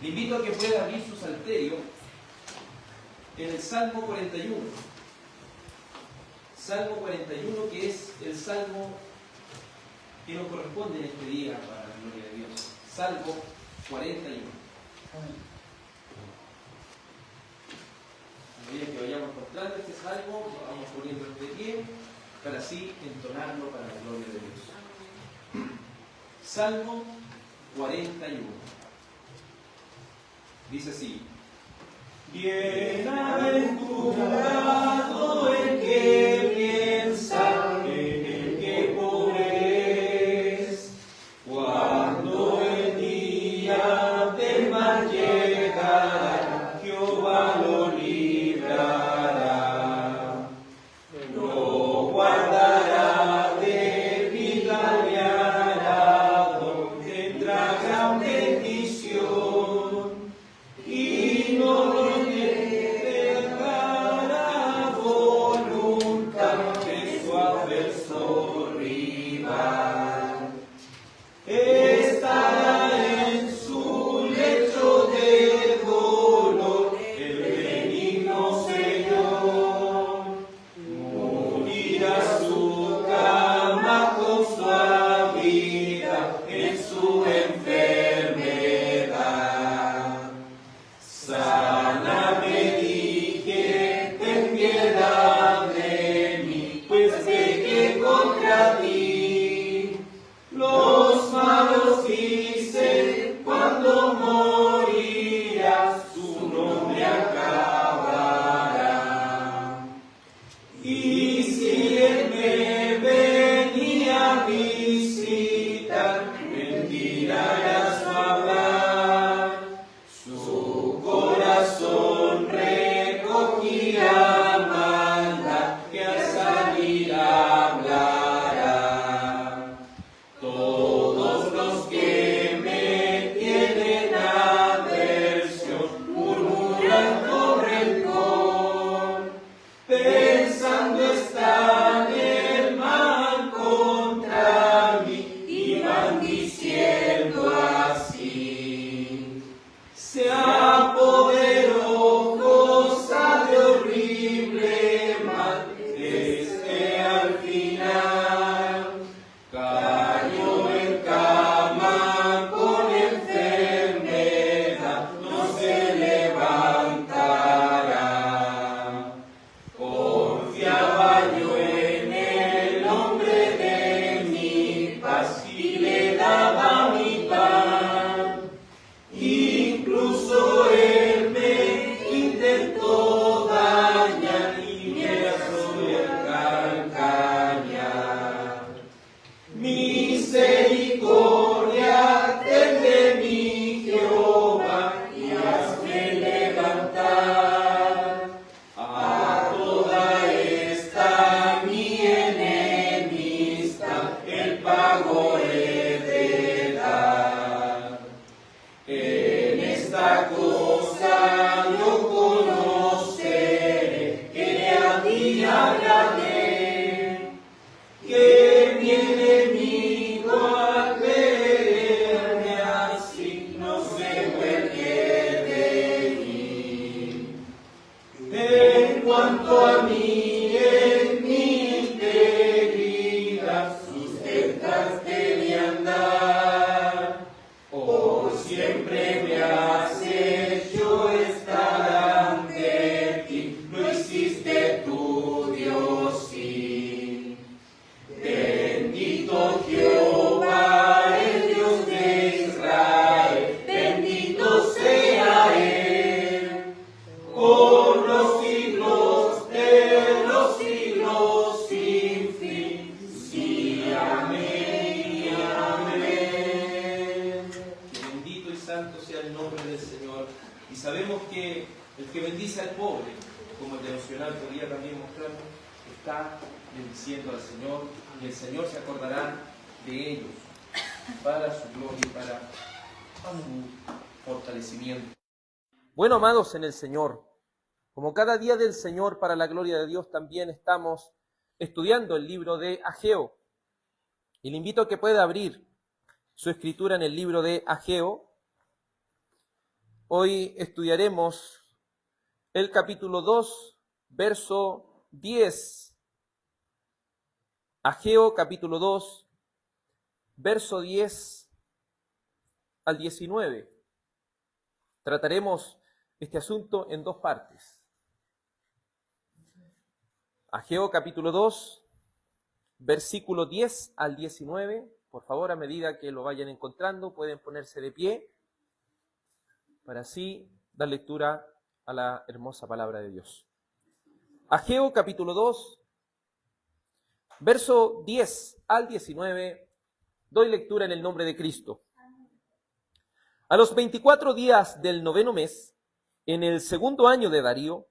Le invito a que pueda abrir su salterio en el Salmo 41. Salmo 41, que es el salmo que nos corresponde en este día para la gloria de Dios. Salmo 41. A medida que vayamos encontrando este salmo, lo vamos poniendo de pie para así entonarlo para la gloria de Dios. Salmo 41. Dice así: Bienaventurado el que piensa en el que pobre es, cuando el día del mal llegara, Jehová lo librará, lo guardará de vida y arado, tendrá gran bendición, y no lo dejará voluntad de su adverso rival. Estará en su lecho de dolor el benigno Señor, morirá su cama con suavidad en su enfermedad. Sáname, dije, ten piedad de mí, pues sé que contra ti los malos dicen cuando morirá, su nombre acabará. Y si él me venía a visitar, mentirá su hablar, su corazón recogirá maldad, que al salir hablará. Todos los que me tienen aversión murmuran con rencor, pensando están el mal contra mí, y van diciendo así: se apoderó cosa de horrible mal, al final cayó en cama con enfermedad, no se levantará. Confiaba yo en el hombre de mi paz y le daba mi pan. Incluso él me intentó dañar y me asó el calcañar. Misericordia ten de mí, Jehová, y hazme levantar. A toda esta mi enemistad el pago he de dar. En esta cosa yo conoceré que a ti agradé, que mi enemigo al verme así no se vuelve de mí. En cuanto a mí, en mi integridad sustentaste mi andar, por siempre me has hecho estar ante ti, lo hiciste tu Dios, sí. Bendito Jehová, el Dios de Israel, bendito sea Él, por los siglos de los siglos sin fin. Sí, amén y amén. Que bendito y santo sea el nombre del Señor. Y sabemos que el que bendice al pobre, como el devocional podría también mostrarnos, está bendiciendo al Señor, y el Señor se acordará de ellos para su gloria y para su fortalecimiento. Bueno, amados en el Señor, como cada día del Señor para la gloria de Dios, también estamos estudiando el libro de Ageo. Y le invito a que pueda abrir su escritura en el libro de Ageo, Hoy estudiaremos el capítulo 2, verso 10. Ageo capítulo 2, verso 10 al 19. Trataremos este asunto en dos partes. Ageo capítulo 2, versículo 10 al 19. Por favor, a medida que lo vayan encontrando, pueden ponerse de pie para así dar lectura a la hermosa palabra de Dios. Ageo capítulo 2, verso 10 al 19, doy lectura en el nombre de Cristo. A los 24 días del 9º mes, en el 2º año de Darío,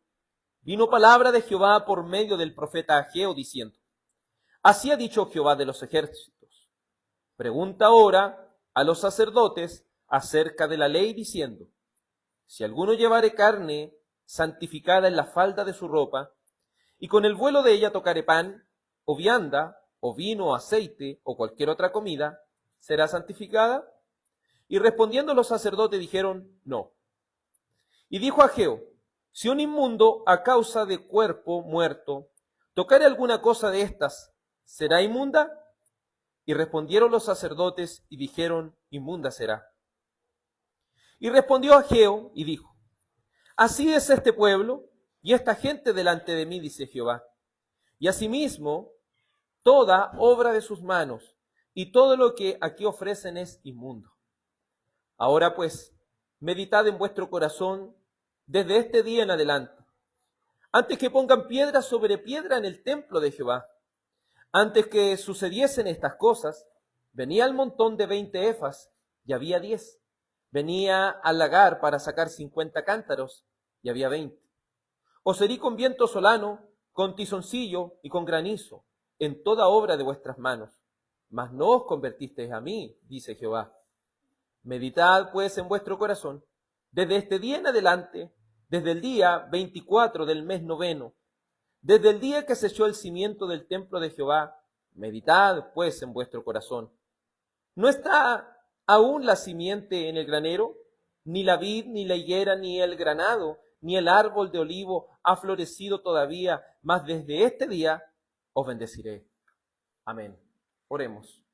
vino palabra de Jehová por medio del profeta Ageo, diciendo: Así ha dicho Jehová de los ejércitos: pregunta ahora a los sacerdotes acerca de la ley, diciendo: si alguno llevare carne santificada en la falda de su ropa, y con el vuelo de ella tocare pan, o vianda, o vino, o aceite, o cualquier otra comida, ¿será santificada? Y respondiendo los sacerdotes dijeron: no. Y dijo Ageo: si un inmundo a causa de cuerpo muerto tocare alguna cosa de estas, ¿será inmunda? Y respondieron los sacerdotes y dijeron: inmunda será. Y respondió Ageo y dijo: así es este pueblo y esta gente delante de mí, dice Jehová. Y asimismo, toda obra de sus manos y todo lo que aquí ofrecen es inmundo. Ahora pues, meditad en vuestro corazón desde este día en adelante, antes que pongan piedra sobre piedra en el templo de Jehová. Antes que sucediesen estas cosas, venía el montón de 20 efas y había 10. Venía al lagar para sacar 50 cántaros y había 20. Os herí con viento solano, con tizoncillo y con granizo, en toda obra de vuestras manos. Mas no os convertisteis a mí, dice Jehová. Meditad pues en vuestro corazón, desde este día en adelante, desde el día 24 del mes 9, desde el día que se echó el cimiento del templo de Jehová, meditad pues en vuestro corazón. ¿No está aún la simiente en el granero? Ni la vid, ni la higuera, ni el granado, ni el árbol de olivo ha florecido todavía, mas desde este día os bendeciré. Amén. Oremos.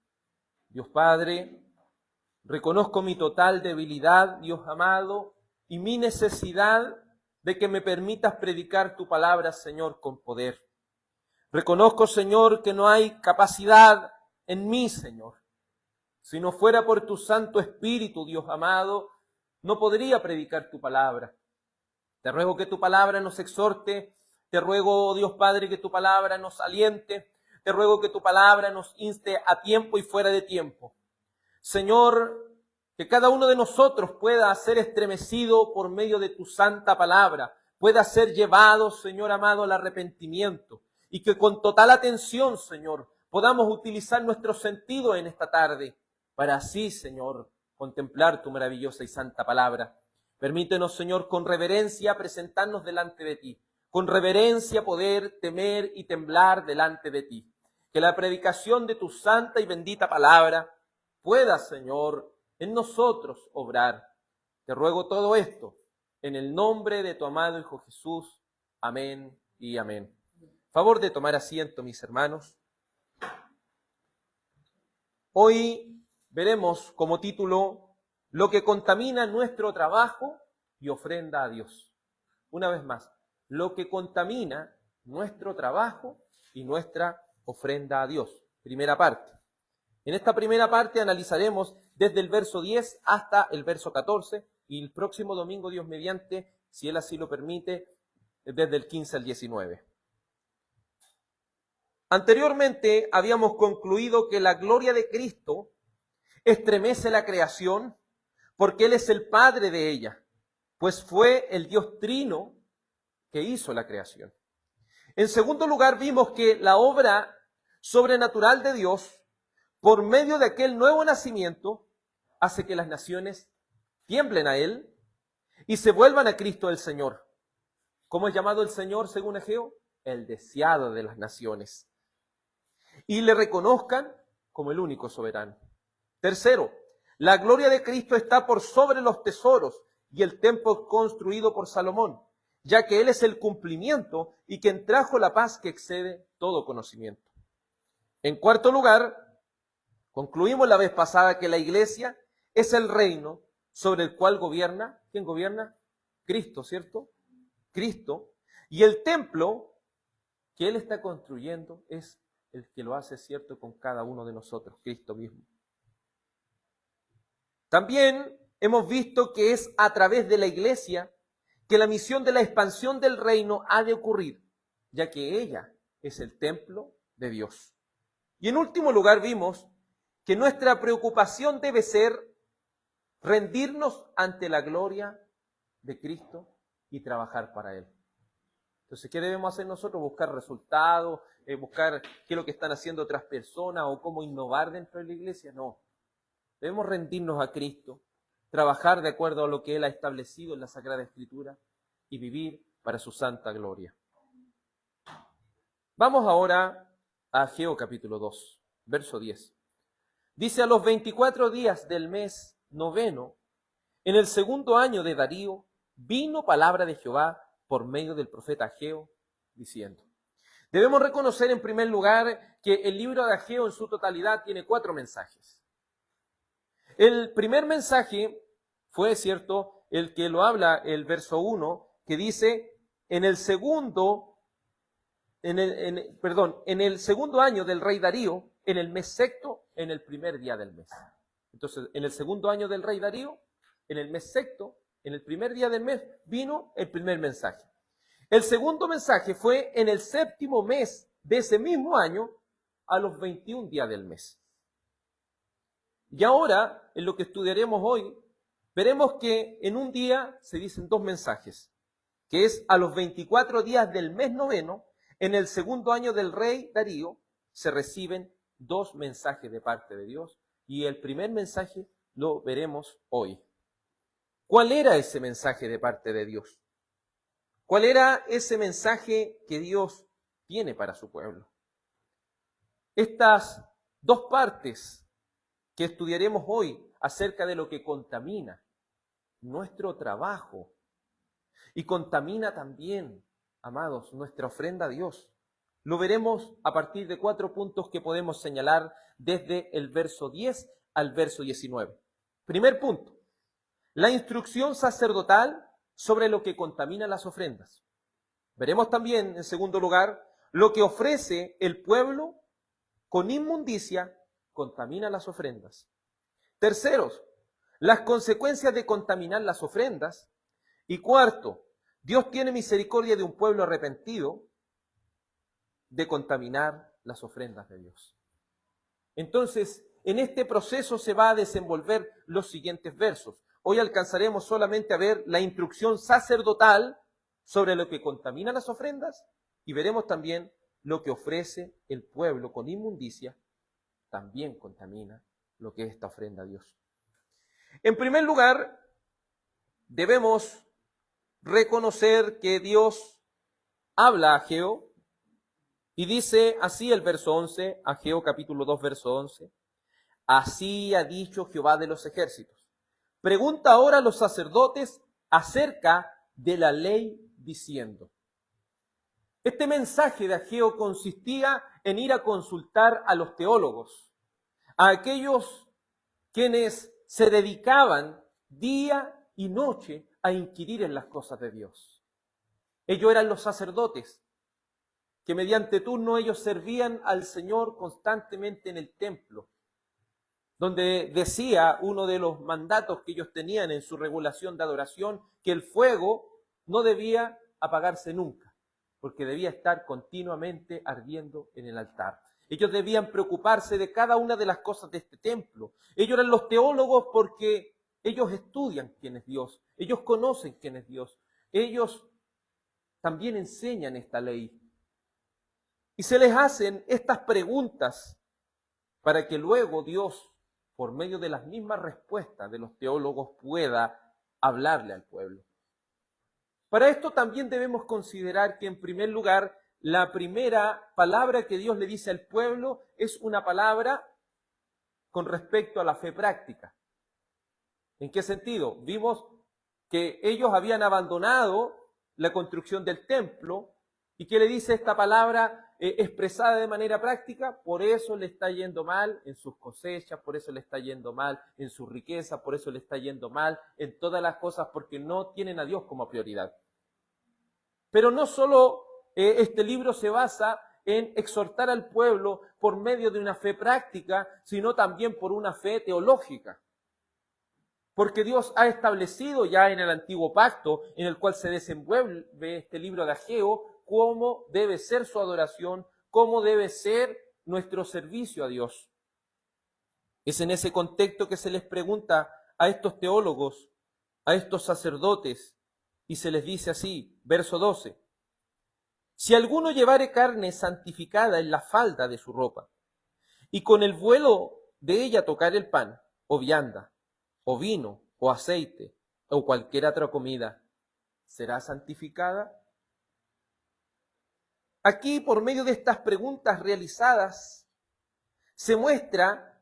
Dios Padre, reconozco mi total debilidad, Dios amado, y mi necesidad de que me permitas predicar tu palabra, Señor, con poder. Reconozco, Señor, que no hay capacidad en mí, Señor. Si no fuera por tu Santo Espíritu, Dios amado, no podría predicar tu palabra. Te ruego que tu palabra nos exhorte, te ruego, Dios Padre, que tu palabra nos aliente, te ruego que tu palabra nos inste a tiempo y fuera de tiempo. Señor, que cada uno de nosotros pueda ser estremecido por medio de tu santa palabra, pueda ser llevado, Señor amado, al arrepentimiento, y que con total atención, Señor, podamos utilizar nuestro sentido en esta tarde, para así, Señor, contemplar tu maravillosa y santa palabra. Permítenos, Señor, con reverencia presentarnos delante de ti, con reverencia poder temer y temblar delante de ti. Que la predicación de tu santa y bendita palabra pueda, Señor, en nosotros obrar. Te ruego todo esto en el nombre de tu amado Hijo Jesús. Amén y amén. Favor de tomar asiento, mis hermanos. Hoy veremos como título lo que contamina nuestro trabajo y ofrenda a Dios. Una vez más, lo que contamina nuestro trabajo y nuestra ofrenda a Dios. Primera parte. En esta primera parte analizaremos desde el verso 10 hasta el verso 14 y el próximo domingo, Dios mediante, si Él así lo permite, desde el 15 al 19. Anteriormente habíamos concluido que la gloria de Cristo estremece la creación porque Él es el Padre de ella, pues fue el Dios Trino que hizo la creación. En segundo lugar, vimos que la obra sobrenatural de Dios, por medio de aquel nuevo nacimiento, hace que las naciones tiemblen a Él y se vuelvan a Cristo el Señor. ¿Cómo es llamado el Señor según Ageo? El deseado de las naciones. Y le reconozcan como el único soberano. Tercero, la gloria de Cristo está por sobre los tesoros y el templo construido por Salomón, ya que Él es el cumplimiento y quien trajo la paz que excede todo conocimiento. En cuarto lugar, concluimos la vez pasada que la iglesia es el reino sobre el cual gobierna, ¿quién gobierna? Cristo, ¿cierto? Cristo. Y el templo que Él está construyendo es el que lo hace cierto con cada uno de nosotros, Cristo mismo. También hemos visto que es a través de la iglesia que la misión de la expansión del reino ha de ocurrir, ya que ella es el templo de Dios. Y en último lugar vimos que nuestra preocupación debe ser rendirnos ante la gloria de Cristo y trabajar para Él. Entonces, ¿qué debemos hacer nosotros? Buscar resultados, buscar qué es lo que están haciendo otras personas o cómo innovar dentro de la iglesia. No, debemos rendirnos a Cristo, trabajar de acuerdo a lo que Él ha establecido en la Sagrada Escritura y vivir para su santa gloria. Vamos ahora a Ageo capítulo 2, verso 10. Dice: a los 24 días del mes noveno, en el segundo año de Darío, vino palabra de Jehová por medio del profeta Ageo, diciendo. Debemos reconocer en primer lugar que el libro de Ageo en su totalidad tiene 4 mensajes. El primer mensaje fue, cierto, el que lo habla el verso 1, que dice, en el segundo año del rey Darío, en el mes sexto, en el primer día del mes. Entonces, en el segundo año del rey Darío, en el mes sexto, en el primer día del mes, vino el primer mensaje. El segundo mensaje fue en el séptimo mes de ese mismo año, a los 21 días del mes. Y ahora, en lo que estudiaremos hoy, veremos que en un día se dicen 2 mensajes, que es a los 24 días del mes noveno, en el segundo año del rey Darío, se reciben 2 mensajes de parte de Dios, y el primer mensaje lo veremos hoy. ¿Cuál era ese mensaje de parte de Dios? ¿Cuál era ese mensaje que Dios tiene para su pueblo? Estas 2 partes que estudiaremos hoy acerca de lo que contamina nuestro trabajo y contamina también, amados, nuestra ofrenda a Dios. Lo veremos a partir de 4 puntos que podemos señalar desde el verso 10 al verso 19. Primer punto, la instrucción sacerdotal sobre lo que contamina las ofrendas. Veremos también, en segundo lugar, lo que ofrece el pueblo con inmundicia contamina las ofrendas. Tercero, las consecuencias de contaminar las ofrendas. Y cuarto, Dios tiene misericordia de un pueblo arrepentido de contaminar las ofrendas de Dios. Entonces, en este proceso se va a desenvolver los siguientes versos. Hoy alcanzaremos solamente a ver la instrucción sacerdotal sobre lo que contamina las ofrendas y veremos también lo que ofrece el pueblo con inmundicia, también contamina lo que es esta ofrenda a Dios. En primer lugar, debemos reconocer que Dios habla a Ageo y dice así el verso 11, Ageo capítulo 2, verso 11, así ha dicho Jehová de los ejércitos. Pregunta ahora a los sacerdotes acerca de la ley diciendo. Este mensaje de Ageo consistía en ir a consultar a los teólogos, a aquellos quienes se dedicaban día y noche a inquirir en las cosas de Dios. Ellos eran los sacerdotes, que mediante turno ellos servían al Señor constantemente en el templo, donde decía uno de los mandatos que ellos tenían en su regulación de adoración, que el fuego no debía apagarse nunca, porque debía estar continuamente ardiendo en el altar. Ellos debían preocuparse de cada una de las cosas de este templo. Ellos eran los teólogos porque ellos estudian quién es Dios, ellos conocen quién es Dios, ellos también enseñan esta ley. Y se les hacen estas preguntas para que luego Dios, por medio de las mismas respuestas de los teólogos, pueda hablarle al pueblo. Para esto también debemos considerar que, en primer lugar, la primera palabra que Dios le dice al pueblo es una palabra con respecto a la fe práctica. ¿En qué sentido? Vimos que ellos habían abandonado la construcción del templo. ¿Y qué le dice esta palabra expresada de manera práctica? Por eso le está yendo mal en sus cosechas, por eso le está yendo mal en su riqueza, por eso le está yendo mal en todas las cosas, porque no tienen a Dios como prioridad. Pero no solo este libro se basa en exhortar al pueblo por medio de una fe práctica, sino también por una fe teológica. Porque Dios ha establecido ya en el Antiguo Pacto, en el cual se desenvuelve este libro de Ageo, cómo debe ser su adoración, cómo debe ser nuestro servicio a Dios. Es en ese contexto que se les pregunta a estos teólogos, a estos sacerdotes, y se les dice así, verso 12, si alguno llevare carne santificada en la falda de su ropa, y con el vuelo de ella tocar el pan, o vianda, o vino, o aceite, o cualquier otra comida, ¿será santificada? Aquí, por medio de estas preguntas realizadas, se muestra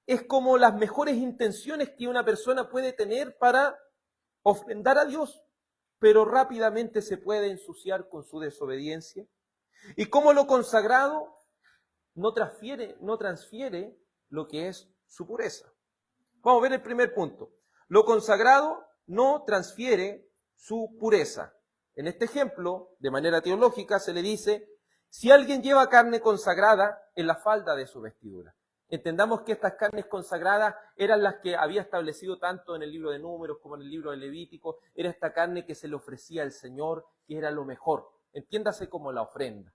es como las mejores intenciones que una persona puede tener para ofrendar a Dios, pero rápidamente se puede ensuciar con su desobediencia. Y como lo consagrado no transfiere lo que es su pureza. Vamos a ver el primer punto. Lo consagrado no transfiere su pureza. En este ejemplo, de manera teológica, se le dice, si alguien lleva carne consagrada en la falda de su vestidura. Entendamos que estas carnes consagradas eran las que había establecido tanto en el libro de Números como en el libro de Levítico. Era esta carne que se le ofrecía al Señor, que era lo mejor. Entiéndase como la ofrenda.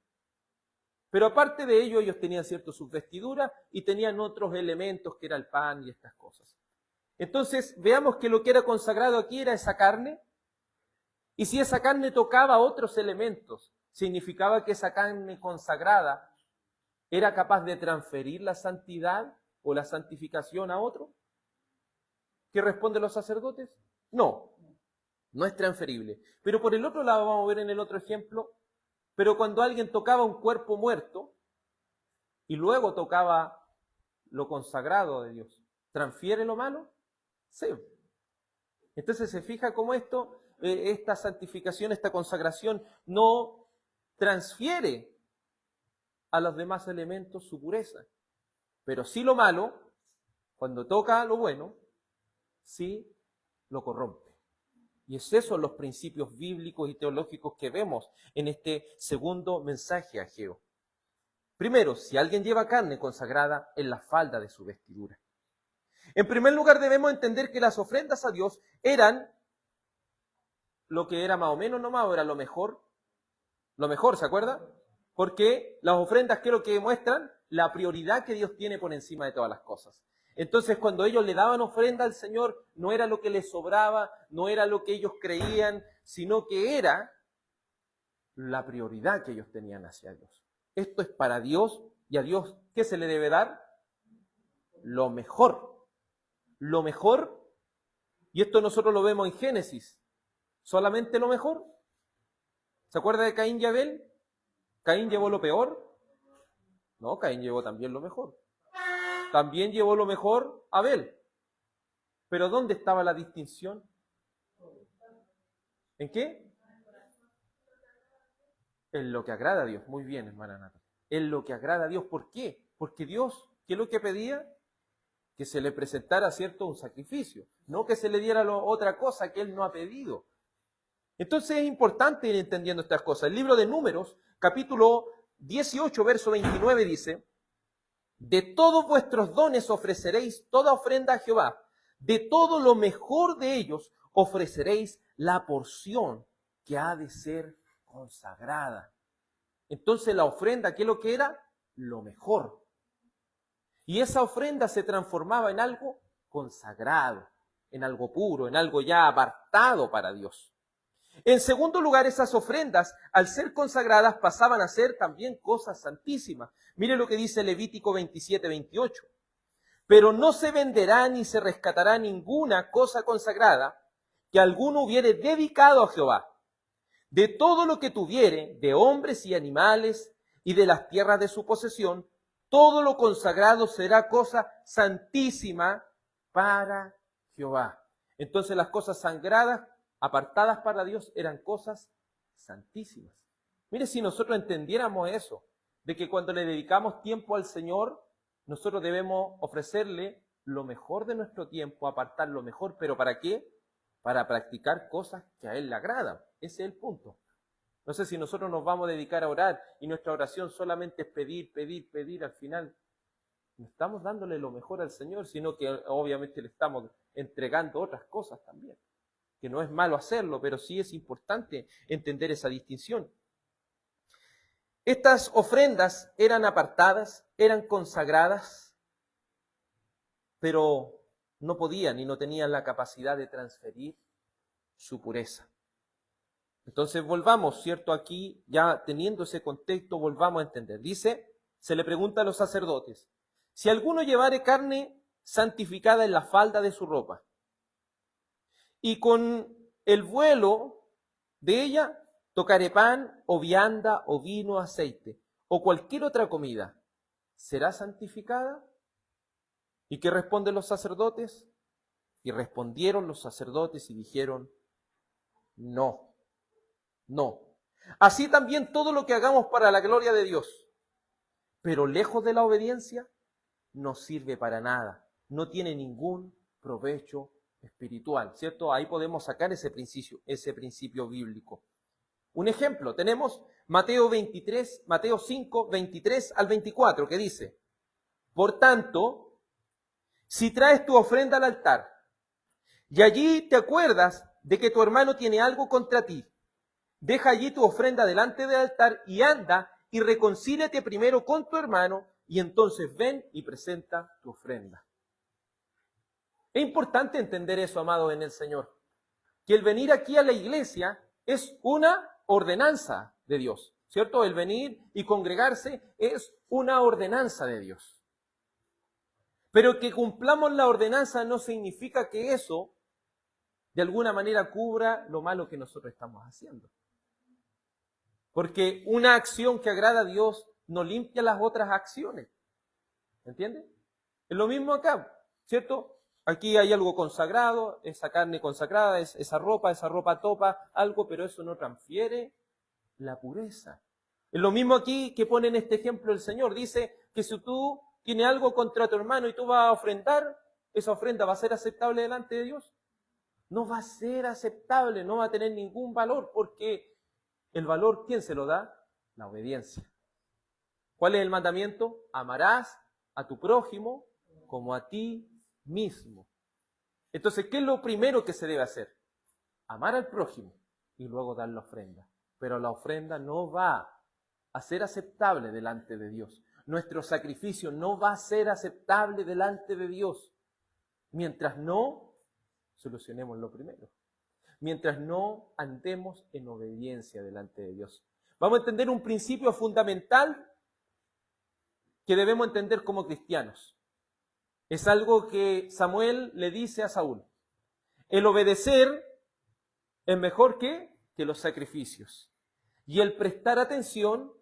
Pero aparte de ello, ellos tenían cierto sus vestiduras y tenían otros elementos que era el pan y estas cosas. Entonces, veamos que lo que era consagrado aquí era esa carne. Y si esa carne tocaba otros elementos, significaba que esa carne consagrada era capaz de transferir la santidad o la santificación a otro. ¿Qué responden los sacerdotes? No, no es transferible. Pero por el otro lado, vamos a ver en el otro ejemplo, pero cuando alguien tocaba un cuerpo muerto y luego tocaba lo consagrado de Dios, ¿transfiere lo malo? Sí. Entonces se fija cómo esta santificación, esta consagración no transfiere a los demás elementos su pureza. Pero sí lo malo, cuando toca lo bueno, sí lo corrompe. Y es eso los principios bíblicos y teológicos que vemos en este segundo mensaje a Ageo. Primero, si alguien lleva carne consagrada en la falda de su vestidura. En primer lugar, debemos entender que las ofrendas a Dios eran lo que era más o menos nomás, era lo mejor, ¿se acuerda? Porque las ofrendas, ¿qué es lo que demuestran? La prioridad que Dios tiene por encima de todas las cosas. Entonces, cuando ellos le daban ofrenda al Señor, no era lo que les sobraba, no era lo que ellos creían, sino que era la prioridad que ellos tenían hacia Dios. Esto es para Dios, y a Dios, ¿qué se le debe dar? Lo mejor. Lo mejor, y esto nosotros lo vemos en Génesis, solamente lo mejor. ¿Se acuerda de Caín y Abel? ¿Caín llevó lo peor? No, Caín llevó también lo mejor. También llevó lo mejor Abel. Pero ¿dónde estaba la distinción? ¿En qué? En lo que agrada a Dios. Muy bien, hermana Nata. En lo que agrada a Dios. ¿Por qué? Porque Dios, ¿qué es lo que pedía? Que se le presentara, ¿cierto?, un sacrificio. No que se le diera otra cosa que Él no ha pedido. Entonces es importante ir entendiendo estas cosas. El libro de Números, capítulo 18, verso 29 dice, de todos vuestros dones ofreceréis toda ofrenda a Jehová. De todo lo mejor de ellos ofreceréis la porción que ha de ser consagrada. Entonces la ofrenda, ¿qué es lo que era? Lo mejor. Y esa ofrenda se transformaba en algo consagrado, en algo puro, en algo ya apartado para Dios. En segundo lugar, esas ofrendas, al ser consagradas, pasaban a ser también cosas santísimas. Mire lo que dice Levítico 27, 28. Pero no se venderá ni se rescatará ninguna cosa consagrada que alguno hubiere dedicado a Jehová. De todo lo que tuviere, de hombres y animales, y de las tierras de su posesión, todo lo consagrado será cosa santísima para Jehová. Entonces las cosas sagradas, apartadas para Dios, eran cosas santísimas. Mire, si nosotros entendiéramos eso, de que cuando le dedicamos tiempo al Señor, nosotros debemos ofrecerle lo mejor de nuestro tiempo, apartar lo mejor, ¿pero para qué? Para practicar cosas que a Él le agradan. Ese es el punto. No sé si nosotros nos vamos a dedicar a orar y nuestra oración solamente es pedir, pedir, pedir, al final no estamos dándole lo mejor al Señor, sino que obviamente le estamos entregando otras cosas también. Que no es malo hacerlo, pero sí es importante entender esa distinción. Estas ofrendas eran apartadas, eran consagradas, pero no podían y no tenían la capacidad de transferir su pureza. Entonces volvamos, ¿cierto? Aquí, ya teniendo ese contexto, volvamos a entender. Dice, se le pregunta a los sacerdotes, si alguno llevare carne santificada en la falda de su ropa, y con el vuelo de ella tocare pan, o vianda, o vino, aceite, o cualquier otra comida, ¿será santificada? ¿Y qué responden los sacerdotes? Y respondieron los sacerdotes y dijeron, no, no. Así también todo lo que hagamos para la gloria de Dios, pero lejos de la obediencia, no sirve para nada, no tiene ningún provecho espiritual, ¿cierto? Ahí podemos sacar ese principio bíblico. Un ejemplo, tenemos Mateo 5, 23 al 24, que dice, por tanto, si traes tu ofrenda al altar, y allí te acuerdas de que tu hermano tiene algo contra ti, deja allí tu ofrenda delante del altar y anda y reconcíliate primero con tu hermano, y entonces ven y presenta tu ofrenda. Es importante entender eso, amados en el Señor, que el venir aquí a la iglesia es una ordenanza de Dios, ¿cierto? El venir y congregarse es una ordenanza de Dios. Pero que cumplamos la ordenanza no significa que eso de alguna manera cubra lo malo que nosotros estamos haciendo. Porque una acción que agrada a Dios no limpia las otras acciones. ¿Entiende? Es lo mismo acá, ¿cierto? Aquí hay algo consagrado, esa carne consagrada, esa ropa topa algo, pero eso no transfiere la pureza. Es lo mismo aquí que pone en este ejemplo el Señor. Dice que si tú tienes algo contra tu hermano y tú vas a ofrendar, ¿esa ofrenda va a ser aceptable delante de Dios? No va a ser aceptable, no va a tener ningún valor, porque el valor, ¿quién se lo da? La obediencia. ¿Cuál es el mandamiento? Amarás a tu prójimo como a ti mismo. Entonces, ¿qué es lo primero que se debe hacer? Amar al prójimo y luego dar la ofrenda. Pero la ofrenda no va a ser aceptable delante de Dios. Nuestro sacrificio no va a ser aceptable delante de Dios mientras no solucionemos lo primero. Mientras no andemos en obediencia delante de Dios. Vamos a entender un principio fundamental que debemos entender como cristianos. Es algo que Samuel le dice a Saúl. El obedecer es mejor que los sacrificios. Y el prestar atención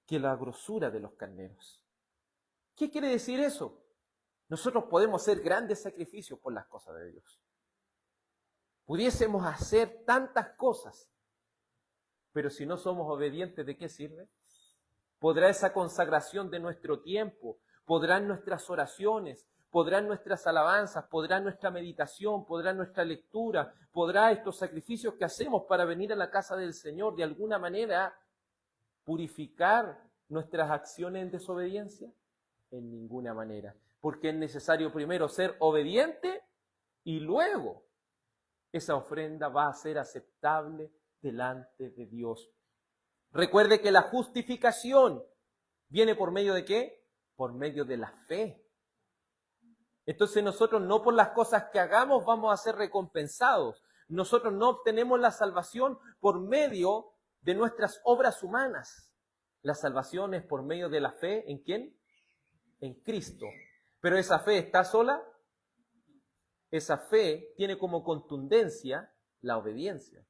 que la grosura de los carneros. ¿Qué quiere decir eso? Nosotros podemos hacer grandes sacrificios por las cosas de Dios. Pudiésemos hacer tantas cosas, pero si no somos obedientes, ¿de qué sirve? ¿Podrá esa consagración de nuestro tiempo, podrán nuestras oraciones, podrán nuestras alabanzas, podrá nuestra meditación, podrá nuestra lectura, podrá estos sacrificios que hacemos para venir a la casa del Señor de alguna manera purificar nuestras acciones en desobediencia? En ninguna manera, porque es necesario primero ser obediente y luego esa ofrenda va a ser aceptable delante de Dios. Recuerde que la justificación viene por medio ¿de qué? Por medio de la fe. Entonces nosotros no por las cosas que hagamos vamos a ser recompensados. Nosotros no obtenemos la salvación por medio de nuestras obras humanas. La salvación es por medio de la fe, ¿en quién? En Cristo. Pero esa fe está sola. Esa fe tiene como contundencia la obediencia.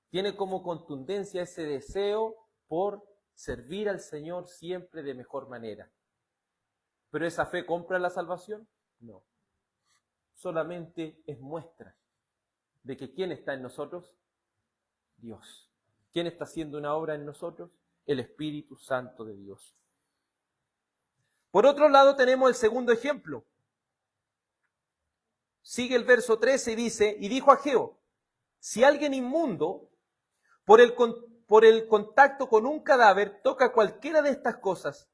Tiene como contundencia ese deseo por servir al Señor siempre de mejor manera. ¿Pero esa fe compra la salvación? No. Solamente es muestra de que ¿quién está en nosotros? Dios. ¿Quién está haciendo una obra en nosotros? El Espíritu Santo de Dios. Por otro lado tenemos el segundo ejemplo. Sigue el verso 13 y dice, y dijo Ageo, si alguien inmundo por el contacto con un cadáver toca cualquiera de estas cosas,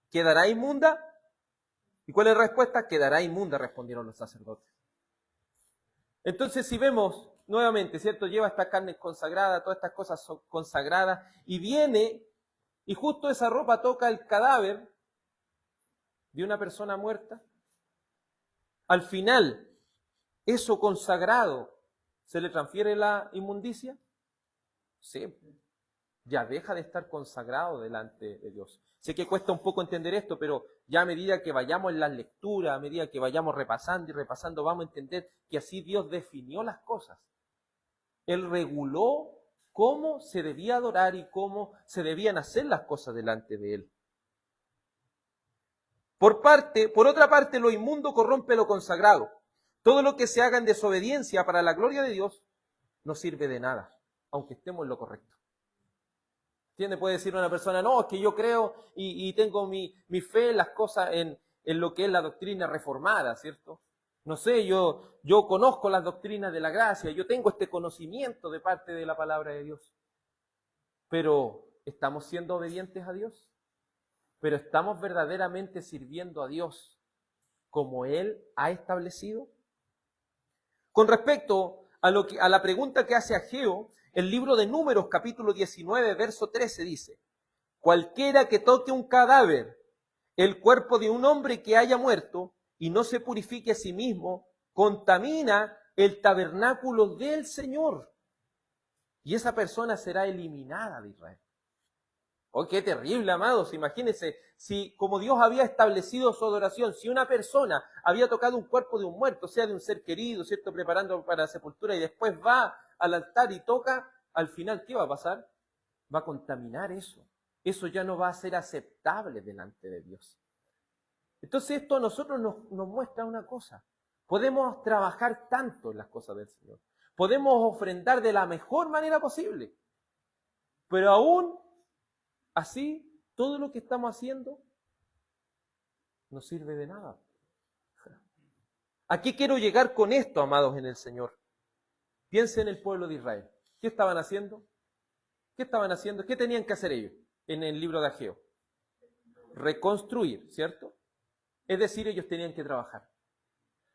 ¿quedará inmunda? ¿Y cuál es la respuesta? Quedará inmunda, respondieron los sacerdotes. Entonces, si vemos nuevamente, ¿cierto? Lleva esta carne consagrada, todas estas cosas son consagradas, y viene, y justo esa ropa toca el cadáver de una persona muerta. Al final, ¿eso consagrado se le transfiere la inmundicia? Sí. Ya deja de estar consagrado delante de Dios. Sé que cuesta un poco entender esto, pero ya a medida que vayamos en las lecturas, a medida que vayamos repasando y repasando, vamos a entender que así Dios definió las cosas. Él reguló cómo se debía adorar y cómo se debían hacer las cosas delante de Él. Por otra parte, lo inmundo corrompe lo consagrado. Todo lo que se haga en desobediencia para la gloria de Dios no sirve de nada, aunque estemos en lo correcto. ¿Entiende? Puede decir una persona, no, es que yo creo y tengo mi fe en las cosas, en lo que es la doctrina reformada, ¿cierto? No sé, yo conozco las doctrinas de la gracia, yo tengo este conocimiento de parte de la palabra de Dios. Pero, ¿estamos siendo obedientes a Dios? ¿Pero estamos verdaderamente sirviendo a Dios como Él ha establecido? Con respecto a la pregunta que hace Ageo, el libro de Números, capítulo 19, verso 13, dice, cualquiera que toque un cadáver, el cuerpo de un hombre que haya muerto, y no se purifique a sí mismo, contamina el tabernáculo del Señor. Y esa persona será eliminada de Israel. ¡Oh, qué terrible, amados! Imagínense, si como Dios había establecido su adoración, si una persona había tocado un cuerpo de un muerto, sea de un ser querido, ¿cierto?, preparando para la sepultura, y después va al altar y toca, al final, ¿qué va a pasar? Va a contaminar eso. Eso ya no va a ser aceptable delante de Dios. Entonces esto a nosotros nos muestra una cosa. Podemos trabajar tanto en las cosas del Señor. Podemos ofrendar de la mejor manera posible. Pero aún así, todo lo que estamos haciendo no sirve de nada. ¿A qué quiero llegar con esto, amados en el Señor? Piensen en el pueblo de Israel. ¿Qué estaban haciendo? ¿Qué estaban haciendo? ¿Qué tenían que hacer ellos en el libro de Ageo? Reconstruir, ¿cierto? Es decir, ellos tenían que trabajar.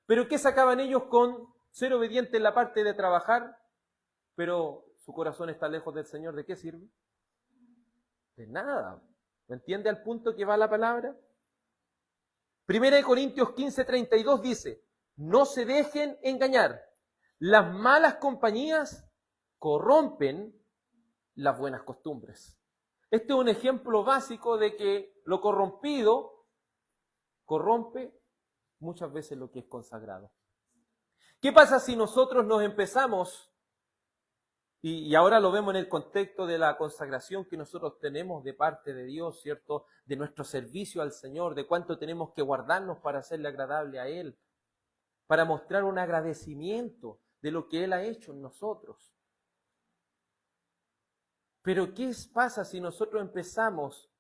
¿Pero qué sacaban ellos con ser obedientes en la parte de trabajar, pero su corazón está lejos del Señor? ¿De qué sirve? De nada. ¿Me entiende al punto que va la palabra? 1 Corintios 15:32 dice, no se dejen engañar. Las malas compañías corrompen las buenas costumbres. Este es un ejemplo básico de que lo corrompido corrompe muchas veces lo que es consagrado. ¿Qué pasa si nosotros nos empezamos, y ahora lo vemos en el contexto de la consagración que nosotros tenemos de parte de Dios, ¿cierto? De nuestro servicio al Señor, de cuánto tenemos que guardarnos para hacerle agradable a Él, para mostrar un agradecimiento de lo que Él ha hecho en nosotros. Pero ¿qué pasa si nosotros empezamos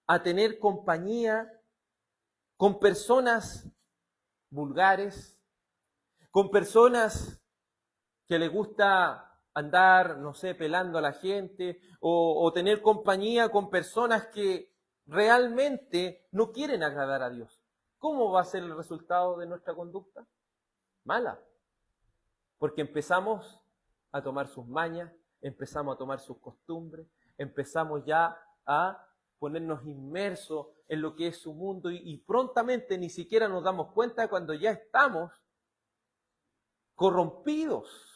a tener compañía con personas vulgares, con personas que les gusta andar, no sé, pelando a la gente, o tener compañía con personas que realmente no quieren agradar a Dios? ¿Cómo va a ser el resultado de nuestra conducta? Mala. Porque empezamos a tomar sus mañas, empezamos a tomar sus costumbres, empezamos ya a ponernos inmersos en lo que es su mundo y prontamente ni siquiera nos damos cuenta cuando ya estamos corrompidos.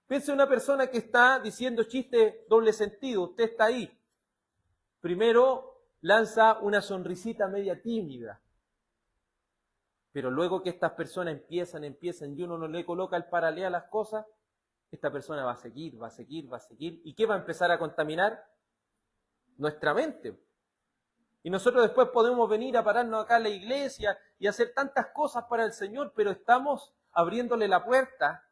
Piense en una persona que está diciendo chistes doble sentido, usted está ahí. Primero lanza una sonrisita media tímida, pero luego que estas personas empiezan y uno no le coloca el paralelo a las cosas, esta persona va a seguir. ¿Y qué va a empezar a contaminar? nuestra mente. Y nosotros después podemos venir a pararnos acá a la iglesia y hacer tantas cosas para el Señor, pero estamos abriéndole la puerta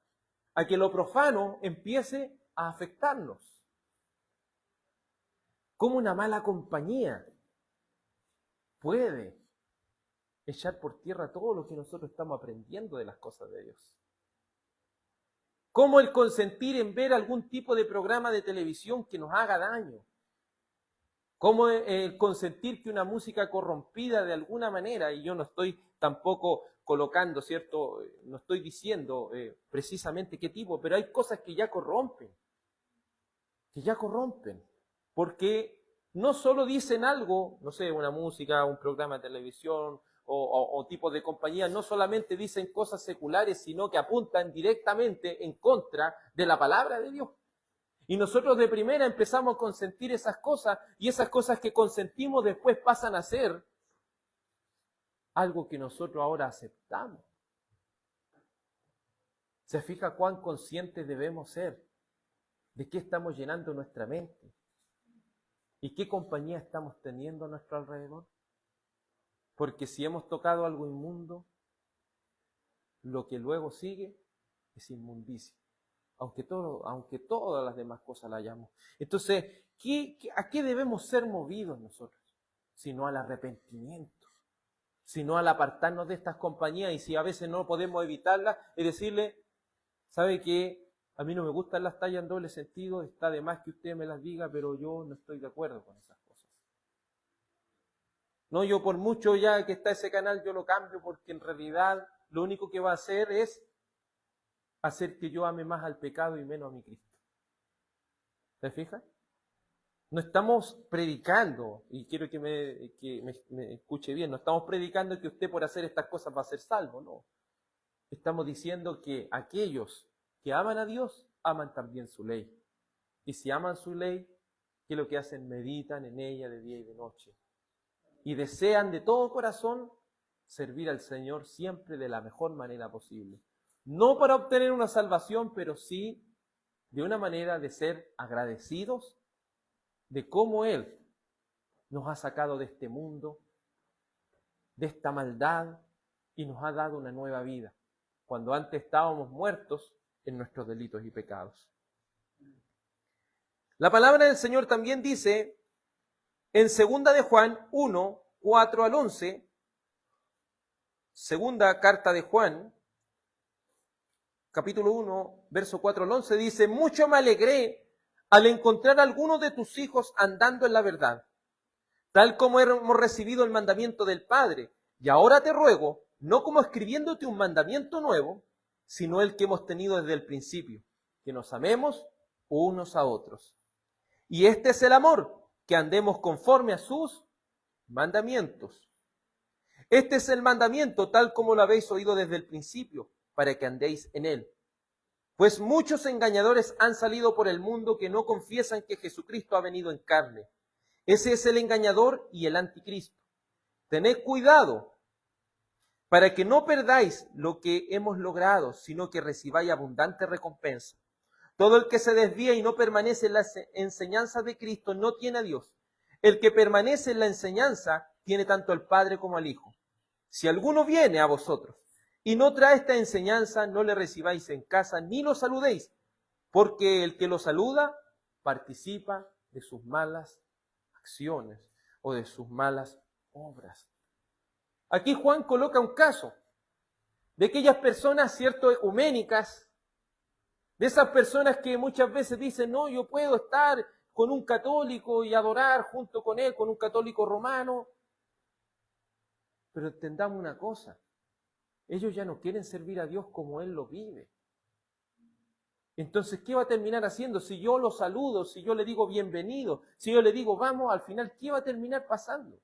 a que lo profano empiece a afectarnos. Como una mala compañía puede echar por tierra todo lo que nosotros estamos aprendiendo de las cosas de Dios. Como el consentir en ver algún tipo de programa de televisión que nos haga daño. Como el consentir que una música corrompida de alguna manera, y yo no estoy tampoco colocando, ¿cierto? No estoy diciendo precisamente qué tipo, pero hay cosas que ya corrompen, porque no solo dicen algo, no sé, una música, un programa de televisión o tipos de compañía, no solamente dicen cosas seculares, sino que apuntan directamente en contra de la palabra de Dios. Y nosotros de primera empezamos a consentir esas cosas, y esas cosas que consentimos después pasan a ser algo que nosotros ahora aceptamos. ¿Se fija cuán conscientes debemos ser de qué estamos llenando nuestra mente? ¿Y qué compañía estamos teniendo a nuestro alrededor? Porque si hemos tocado algo inmundo, lo que luego sigue es inmundicia. Aunque todas las demás cosas la hayamos. Entonces, ¿a qué debemos ser movidos nosotros? Sino al arrepentimiento, sino al apartarnos de estas compañías. Y si a veces no podemos evitarlas, es decirle, ¿sabe qué? A mí no me gustan las tallas en doble sentido, está de más que usted me las diga, pero yo no estoy de acuerdo con esas cosas. No, yo por mucho ya que está ese canal, yo lo cambio, porque en realidad lo único que va a hacer es hacer que yo ame más al pecado y menos a mi Cristo. ¿Se fija? No estamos predicando, y quiero que me escuche bien, no estamos predicando que usted por hacer estas cosas va a ser salvo, no. Estamos diciendo que aquellos que aman a Dios, aman también su ley. Y si aman su ley, ¿qué es lo que hacen? Meditan en ella de día y de noche. Y desean de todo corazón servir al Señor siempre de la mejor manera posible. No para obtener una salvación, pero sí de una manera de ser agradecidos de cómo Él nos ha sacado de este mundo, de esta maldad, y nos ha dado una nueva vida, cuando antes estábamos muertos en nuestros delitos y pecados. La palabra del Señor también dice, en 2 de Juan 1, 4 al 11, segunda carta de Juan, capítulo 1, verso 4 al 11, dice, mucho me alegré al encontrar a algunos de tus hijos andando en la verdad, tal como hemos recibido el mandamiento del Padre. Y ahora te ruego, no como escribiéndote un mandamiento nuevo, sino el que hemos tenido desde el principio, que nos amemos unos a otros. Y este es el amor, que andemos conforme a sus mandamientos. Este es el mandamiento, tal como lo habéis oído desde el principio, para que andéis en él. Pues muchos engañadores han salido por el mundo que no confiesan que Jesucristo ha venido en carne. Ese es el engañador y el anticristo. Tened cuidado para que no perdáis lo que hemos logrado, sino que recibáis abundante recompensa. Todo el que se desvía y no permanece en la enseñanza de Cristo no tiene a Dios. El que permanece en la enseñanza tiene tanto al Padre como al Hijo. Si alguno viene a vosotros y no trae esta enseñanza, no le recibáis en casa ni lo saludéis, porque el que lo saluda participa de sus malas acciones o de sus malas obras. Aquí Juan coloca un caso de aquellas personas, cierto, ecuménicas, de esas personas que muchas veces dicen, no, yo puedo estar con un católico y adorar junto con él, con un católico romano. Pero entendamos una cosa, ellos ya no quieren servir a Dios como Él lo vive. Entonces, ¿qué va a terminar haciendo? Si yo lo saludo, si yo le digo bienvenido, si yo le digo vamos, al final, ¿qué va a terminar pasando?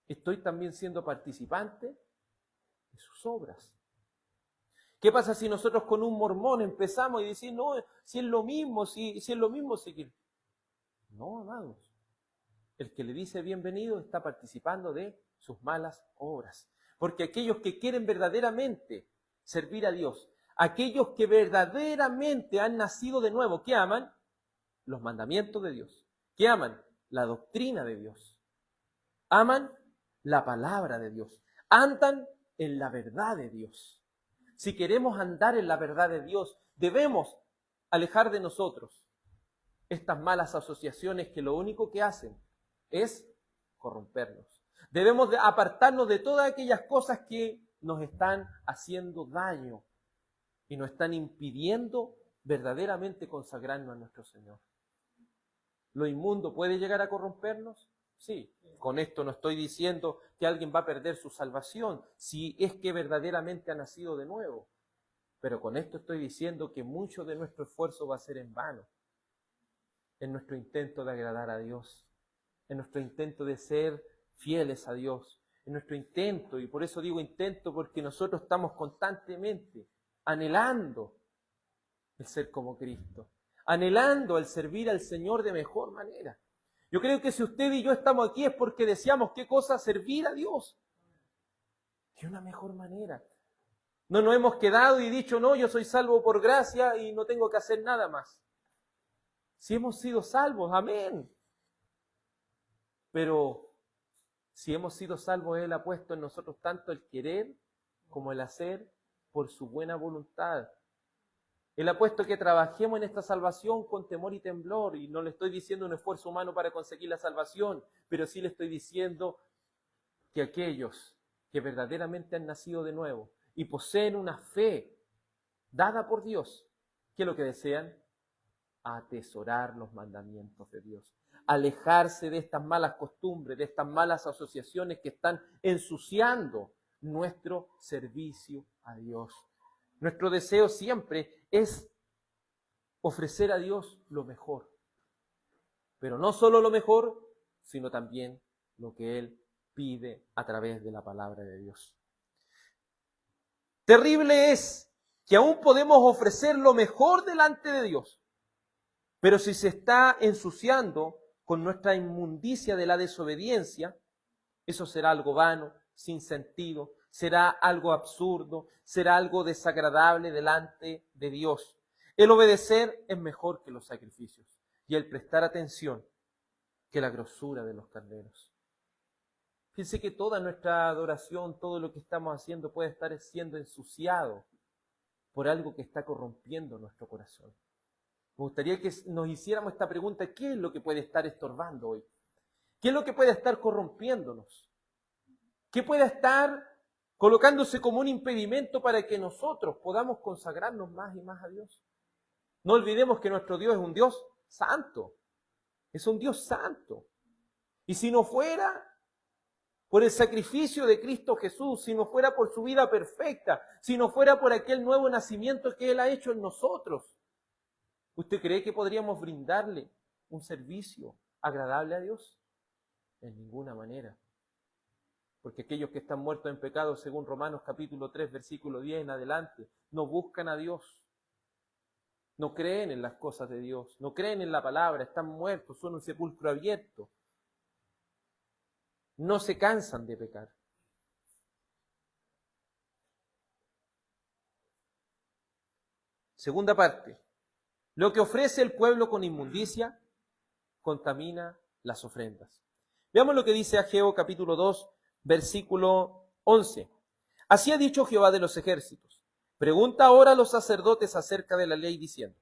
Estoy también siendo participante de sus obras. ¿Qué pasa si nosotros con un mormón empezamos y decimos, no, si es lo mismo, si es lo mismo seguir? No, amados. El que le dice bienvenido está participando de sus malas obras. Porque aquellos que quieren verdaderamente servir a Dios, aquellos que verdaderamente han nacido de nuevo, ¿qué aman? Los mandamientos de Dios. ¿Qué aman? la doctrina de Dios, aman la palabra de Dios, andan en la verdad de Dios. Si queremos andar en la verdad de Dios, debemos alejar de nosotros estas malas asociaciones que lo único que hacen es corrompernos. Debemos de apartarnos de todas aquellas cosas que nos están haciendo daño y nos están impidiendo verdaderamente consagrarnos a nuestro Señor. ¿Lo inmundo puede llegar a corrompernos? Sí. Con esto no estoy diciendo que alguien va a perder su salvación si es que verdaderamente ha nacido de nuevo. Pero con esto estoy diciendo que mucho de nuestro esfuerzo va a ser en vano, en nuestro intento de agradar a Dios, en nuestro intento de ser fieles a Dios, en nuestro intento, y por eso digo intento, porque nosotros estamos constantemente anhelando el ser como Cristo, anhelando el servir al Señor de mejor manera. Yo creo que si usted y yo estamos aquí es porque deseamos, ¿qué cosa? Servir a Dios de una mejor manera. No nos hemos quedado y dicho, no, yo soy salvo por gracia y no tengo que hacer nada más. Si hemos sido salvos, amén. Pero si hemos sido salvos, Él ha puesto en nosotros tanto el querer como el hacer por su buena voluntad. Él ha puesto que trabajemos en esta salvación con temor y temblor, y no le estoy diciendo un esfuerzo humano para conseguir la salvación, pero sí le estoy diciendo que aquellos que verdaderamente han nacido de nuevo y poseen una fe dada por Dios, ¿qué es lo que desean? Atesorar los mandamientos de Dios, alejarse de estas malas costumbres, de estas malas asociaciones que están ensuciando nuestro servicio a Dios. Nuestro deseo siempre es ofrecer a Dios lo mejor, pero no solo lo mejor, sino también lo que Él pide a través de la palabra de Dios. Terrible es que aún podemos ofrecer lo mejor delante de Dios, pero si se está ensuciando con nuestra inmundicia de la desobediencia, eso será algo vano, sin sentido, será algo absurdo, será algo desagradable delante de Dios. El obedecer es mejor que los sacrificios y el prestar atención que la grosura de los carneros. Fíjense que toda nuestra adoración, todo lo que estamos haciendo puede estar siendo ensuciado por algo que está corrompiendo nuestro corazón. Me gustaría que nos hiciéramos esta pregunta: ¿qué es lo que puede estar estorbando hoy? ¿Qué es lo que puede estar corrompiéndonos? ¿Qué puede estar colocándose como un impedimento para que nosotros podamos consagrarnos más y más a Dios? No olvidemos que nuestro Dios es un Dios santo. Es un Dios santo. Y si no fuera por el sacrificio de Cristo Jesús, si no fuera por su vida perfecta, si no fuera por aquel nuevo nacimiento que Él ha hecho en nosotros, ¿usted cree que podríamos brindarle un servicio agradable a Dios? En ninguna manera. Porque aquellos que están muertos en pecado, según Romanos capítulo 3, versículo 10 en adelante, no buscan a Dios. No creen en las cosas de Dios, no creen en la palabra, están muertos, son un sepulcro abierto. No se cansan de pecar. Segunda parte. Lo que ofrece el pueblo con inmundicia contamina las ofrendas. Veamos lo que dice Ageo capítulo 2, versículo 11. Así ha dicho Jehová de los ejércitos. Pregunta ahora a los sacerdotes acerca de la ley diciendo: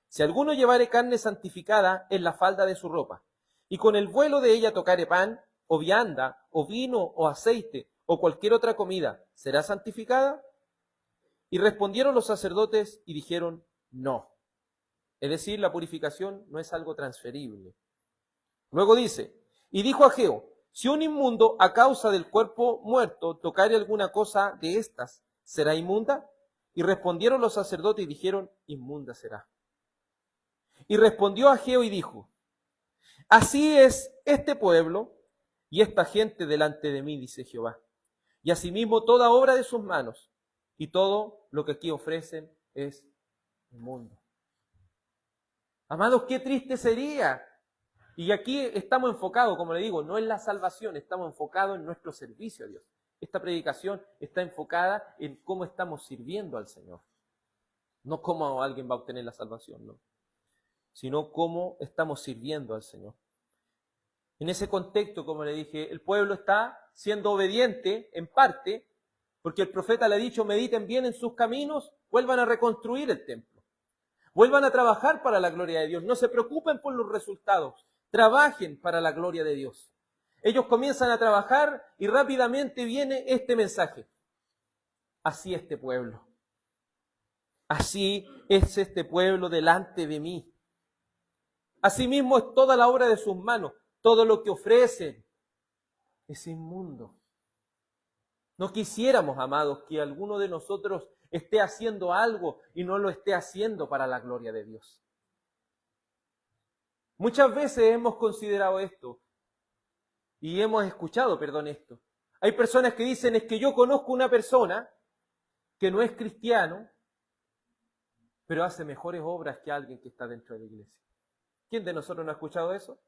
si alguno llevare carne santificada en la falda de su ropa, y con el vuelo de ella tocare pan, o vianda, o vino, o aceite, o cualquier otra comida, ¿será santificada? Y respondieron los sacerdotes y dijeron: no. Es decir, la purificación no es algo transferible. Luego dice: y dijo Ageo: si un inmundo a causa del cuerpo muerto tocare alguna cosa de estas, ¿será inmunda? Y respondieron los sacerdotes y dijeron: inmunda será. Y respondió Ageo y dijo: así es este pueblo y esta gente delante de mí, dice Jehová, y asimismo toda obra de sus manos, y todo lo que aquí ofrecen es inmundo. Amados, qué triste sería. Y aquí estamos enfocados, como le digo, no en la salvación, estamos enfocados en nuestro servicio a Dios. Esta predicación está enfocada en cómo estamos sirviendo al Señor. No cómo alguien va a obtener la salvación, no. Sino cómo estamos sirviendo al Señor. En ese contexto, como le dije, el pueblo está siendo obediente en parte, porque el profeta le ha dicho, mediten bien en sus caminos, vuelvan a reconstruir el templo, vuelvan a trabajar para la gloria de Dios, no se preocupen por los resultados, trabajen para la gloria de Dios. Ellos comienzan a trabajar y rápidamente viene este mensaje. Así este pueblo, así es este pueblo delante de mí. Asimismo es toda la obra de sus manos, todo lo que ofrecen es inmundo. No quisiéramos, amados, que alguno de nosotros esté haciendo algo y no lo esté haciendo para la gloria de Dios. Muchas veces hemos considerado esto y hemos escuchado, esto. Hay personas que dicen, es que yo conozco una persona que no es cristiano, pero hace mejores obras que alguien que está dentro de la iglesia. ¿Quién de nosotros no ha escuchado eso?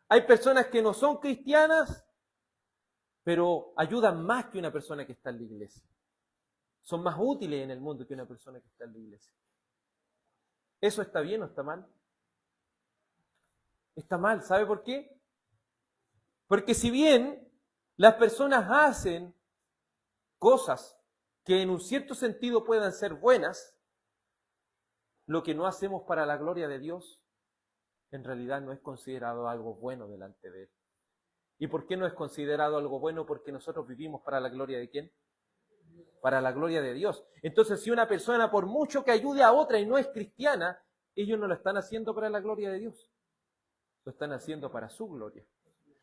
Hay personas que no son cristianas, pero ayudan más que una persona que está en la iglesia. Son más útiles en el mundo que una persona que está en la iglesia. ¿Eso está bien o está mal? Está mal, ¿sabe por qué? Porque si bien las personas hacen cosas que en un cierto sentido puedan ser buenas, lo que no hacemos para la gloria de Dios, en realidad no es considerado algo bueno delante de Él. ¿Y por qué no es considerado algo bueno? Porque nosotros vivimos para la gloria de ¿quién? Para la gloria de Dios. Entonces, si una persona, por mucho que ayude a otra y no es cristiana, ellos no lo están haciendo para la gloria de Dios. Lo están haciendo para su gloria.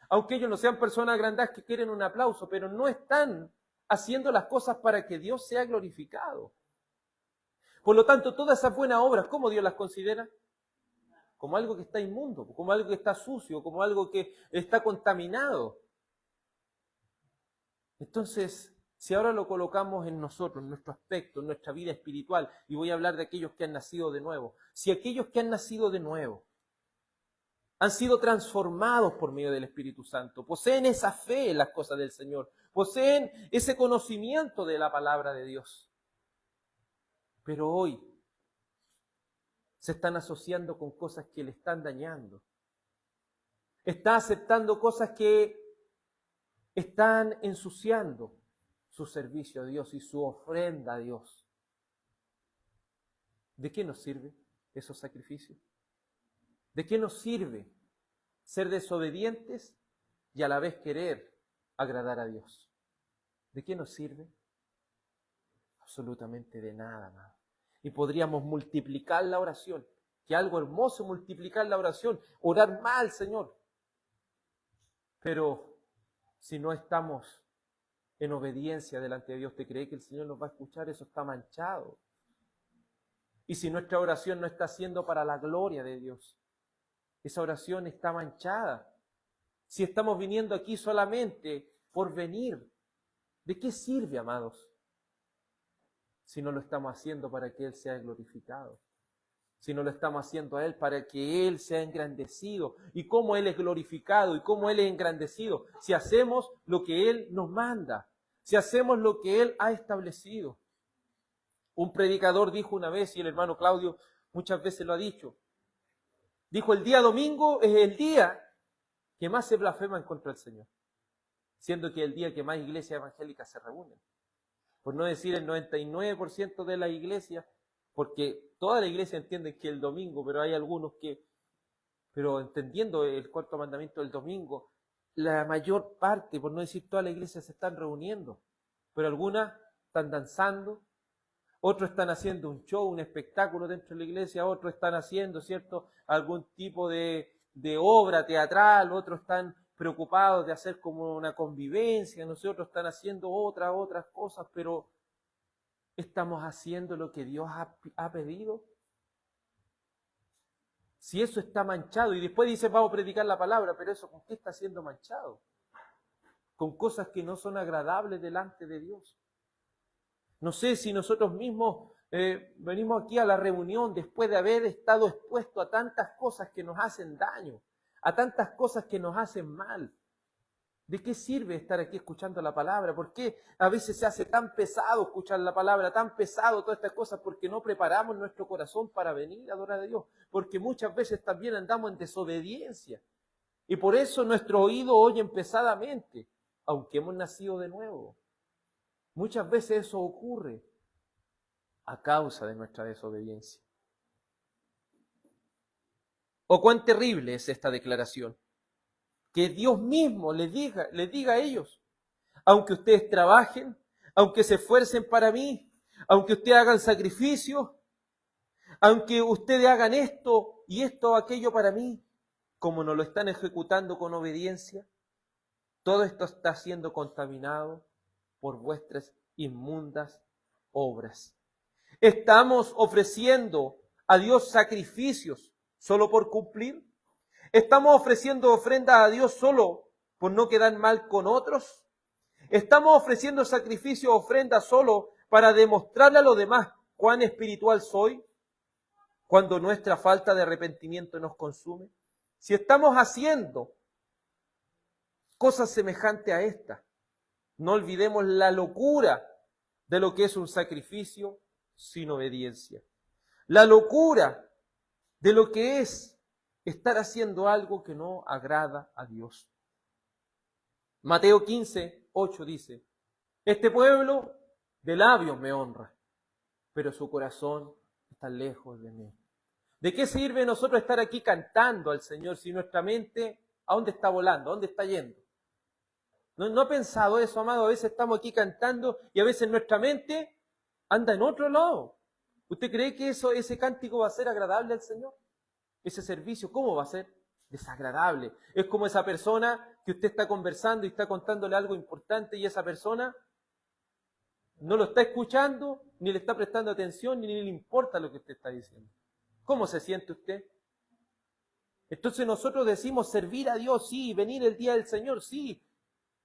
Aunque ellos no sean personas grandes que quieren un aplauso, pero no están haciendo las cosas para que Dios sea glorificado. Por lo tanto, todas esas buenas obras, ¿cómo Dios las considera? Como algo que está inmundo, como algo que está sucio, como algo que está contaminado. Entonces, si ahora lo colocamos en nosotros, en nuestro aspecto, en nuestra vida espiritual, y voy a hablar de aquellos que han nacido de nuevo, si aquellos que han nacido de nuevo han sido transformados por medio del Espíritu Santo, poseen esa fe en las cosas del Señor, poseen ese conocimiento de la palabra de Dios, pero hoy se están asociando con cosas que le están dañando. Está aceptando cosas que están ensuciando su servicio a Dios y su ofrenda a Dios. ¿De qué nos sirve esos sacrificios? ¿De qué nos sirve ser desobedientes y a la vez querer agradar a Dios? ¿De qué nos sirve? Absolutamente de nada más. Y podríamos multiplicar la oración, que algo hermoso multiplicar la oración, orar más al Señor. Pero si no estamos en obediencia delante de Dios, ¿te cree que el Señor nos va a escuchar? Eso está manchado. Y si nuestra oración no está siendo para la gloria de Dios, esa oración está manchada. Si estamos viniendo aquí solamente por venir, ¿de qué sirve, amados? Si no lo estamos haciendo para que Él sea glorificado. Si no lo estamos haciendo a Él para que Él sea engrandecido. ¿Y cómo Él es glorificado? ¿Y cómo Él es engrandecido? Si hacemos lo que Él nos manda. Si hacemos lo que Él ha establecido. Un predicador dijo una vez, y el hermano Claudio muchas veces lo ha dicho, dijo, el día domingo es el día que más se blasfeman contra el Señor, siendo que es el día que más iglesias evangélicas se reúnen. Por no decir el 99% de la iglesia, porque toda la iglesia entiende que el domingo, pero hay algunos que, pero entendiendo el cuarto mandamiento del domingo, la mayor parte, por no decir toda la iglesia, se están reuniendo, pero algunas están danzando, otros están haciendo un show, un espectáculo dentro de la iglesia, otros están haciendo, ¿cierto?, algún tipo de obra teatral, otros están preocupados de hacer como una convivencia, nosotros están haciendo otras cosas, pero ¿estamos haciendo lo que Dios ha pedido? Si eso está manchado, y después dice, vamos a predicar la palabra, pero eso, ¿con qué está siendo manchado? Con cosas que no son agradables delante de Dios. No sé si nosotros mismos venimos aquí a la reunión después de haber estado expuestos a tantas cosas que nos hacen daño, a tantas cosas que nos hacen mal. ¿De qué sirve estar aquí escuchando la palabra? ¿Por qué a veces se hace tan pesado escuchar la palabra, tan pesado todas estas cosas? Porque no preparamos nuestro corazón para venir a adorar a Dios. Porque muchas veces también andamos en desobediencia. Y por eso nuestros oídos oyen pesadamente, aunque hemos nacido de nuevo. Muchas veces eso ocurre a causa de nuestra desobediencia. ¿O cuán terrible es esta declaración? Que Dios mismo les diga a ellos, aunque ustedes trabajen, aunque se esfuercen para mí, aunque ustedes hagan sacrificios, aunque ustedes hagan esto y esto o aquello para mí, como no lo están ejecutando con obediencia, todo esto está siendo contaminado por vuestras inmundas obras. ¿Estamos ofreciendo a Dios sacrificios solo por cumplir? ¿Estamos ofreciendo ofrendas a Dios solo por no quedar mal con otros? ¿Estamos ofreciendo sacrificios o ofrendas solo para demostrarle a los demás cuán espiritual soy cuando nuestra falta de arrepentimiento nos consume? Si estamos haciendo cosas semejantes a esta, no olvidemos la locura de lo que es un sacrificio sin obediencia. La locura de lo que es estar haciendo algo que no agrada a Dios. Mateo 15, 8 dice, este pueblo de labios me honra, pero su corazón está lejos de mí. ¿De qué sirve nosotros estar aquí cantando al Señor si nuestra mente, ¿a dónde está volando? ¿A dónde está yendo? ¿No ha pensado eso, amado? A veces estamos aquí cantando y a veces nuestra mente anda en otro lado. ¿Usted cree que ese cántico va a ser agradable al Señor? Ese servicio, ¿cómo va a ser? Desagradable. Es como esa persona que usted está conversando y está contándole algo importante y esa persona no lo está escuchando, ni le está prestando atención, ni le importa lo que usted está diciendo. ¿Cómo se siente usted? Entonces nosotros decimos servir a Dios, sí, venir el día del Señor, sí,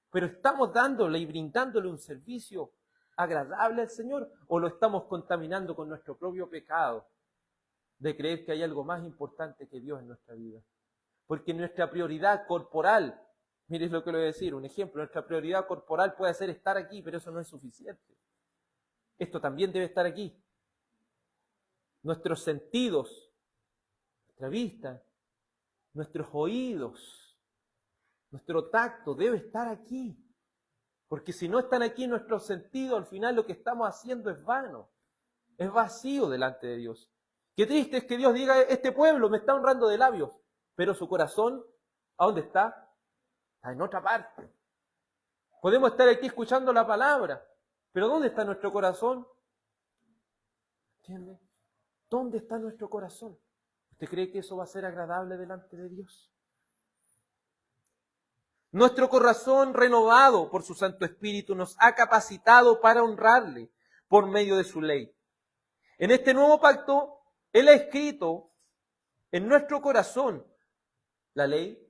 pero ¿estamos dándole y brindándole un servicio agradable al Señor o lo estamos contaminando con nuestro propio pecado de creer que hay algo más importante que Dios en nuestra vida? Porque nuestra prioridad corporal, mire lo que le voy a decir, un ejemplo, nuestra prioridad corporal puede ser estar aquí, pero eso no es suficiente. Esto también debe estar aquí. Nuestros sentidos, nuestra vista, nuestros oídos, nuestro tacto debe estar aquí. Porque si no están aquí nuestros sentidos, al final lo que estamos haciendo es vano, es vacío delante de Dios. Qué triste es que Dios diga, este pueblo me está honrando de labios, pero su corazón, ¿a dónde está? Está en otra parte. Podemos estar aquí escuchando la palabra, pero ¿dónde está nuestro corazón? ¿Entiende? ¿Dónde está nuestro corazón? ¿Usted cree que eso va a ser agradable delante de Dios? Nuestro corazón renovado por su Santo Espíritu nos ha capacitado para honrarle por medio de su ley. En este nuevo pacto, Él ha escrito en nuestro corazón la ley,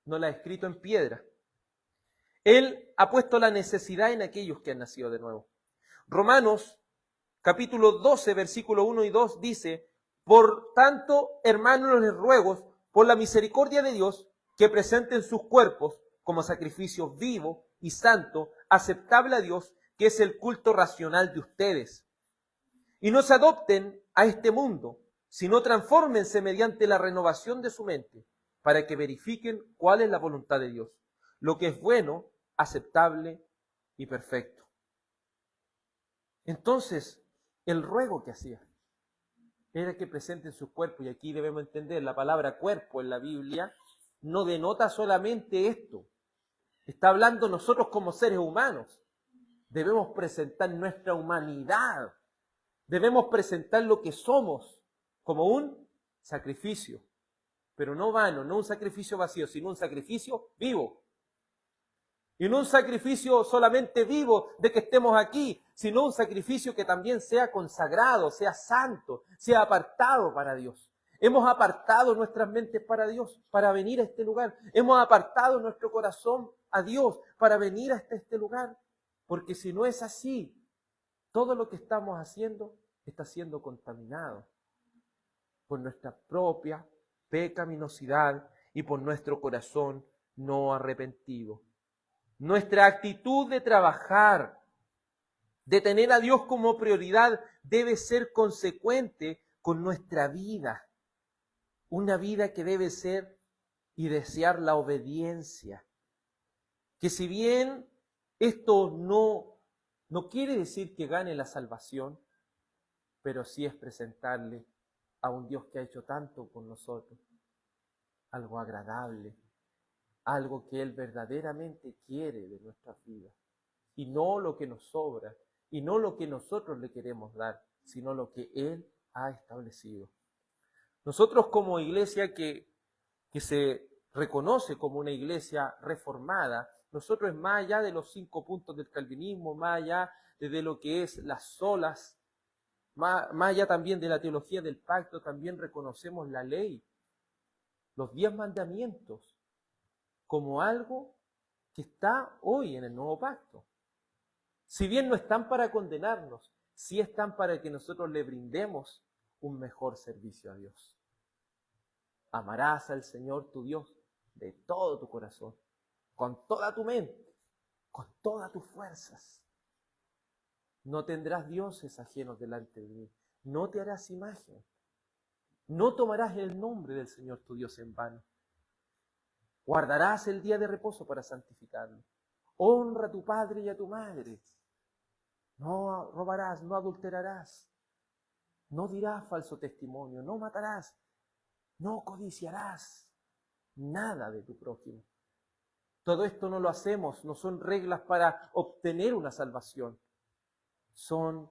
no la ha escrito en piedra. Él ha puesto la necesidad en aquellos que han nacido de nuevo. Romanos capítulo 12, versículo 1 y 2 dice, por tanto, hermanos, les ruego por la misericordia de Dios que presenten sus cuerpos como sacrificio vivo y santo, aceptable a Dios, que es el culto racional de ustedes. Y no se adopten a este mundo, sino transfórmense mediante la renovación de su mente, para que verifiquen cuál es la voluntad de Dios, lo que es bueno, aceptable y perfecto. Entonces, el ruego que hacía era que presenten sus cuerpos, y aquí debemos entender, la palabra cuerpo en la Biblia no denota solamente esto. Está hablando nosotros como seres humanos. Debemos presentar nuestra humanidad. Debemos presentar lo que somos como un sacrificio. Pero no vano, no un sacrificio vacío, sino un sacrificio vivo. Y no un sacrificio solamente vivo de que estemos aquí, sino un sacrificio que también sea consagrado, sea santo, sea apartado para Dios. Hemos apartado nuestras mentes para Dios, para venir a este lugar. Hemos apartado nuestro corazón a Dios para venir hasta este lugar. Porque si no es así, todo lo que estamos haciendo está siendo contaminado por nuestra propia pecaminosidad y por nuestro corazón no arrepentido. Nuestra actitud de trabajar, de tener a Dios como prioridad, debe ser consecuente con nuestra vida. Una vida que debe ser y desear la obediencia. Que si bien esto no quiere decir que gane la salvación, pero sí es presentarle a un Dios que ha hecho tanto por nosotros, algo agradable, algo que Él verdaderamente quiere de nuestras vidas, y no lo que nos sobra, y no lo que nosotros le queremos dar, sino lo que Él ha establecido. Nosotros como iglesia que se reconoce como una iglesia reformada, nosotros más allá de los 5 puntos del calvinismo, más allá de lo que es las solas, más allá también de la teología del pacto, también reconocemos la ley, los 10 mandamientos, como algo que está hoy en el nuevo pacto. Si bien no están para condenarnos, sí están para que nosotros le brindemos un mejor servicio a Dios. Amarás al Señor tu Dios de todo tu corazón, con toda tu mente, con todas tus fuerzas. No tendrás dioses ajenos delante de mí. No te harás imagen. No tomarás el nombre del Señor tu Dios en vano. Guardarás el día de reposo para santificarlo. Honra a tu padre y a tu madre. No robarás, no adulterarás. No dirás falso testimonio, no matarás. No codiciarás nada de tu prójimo. Todo esto no lo hacemos, no son reglas para obtener una salvación. Son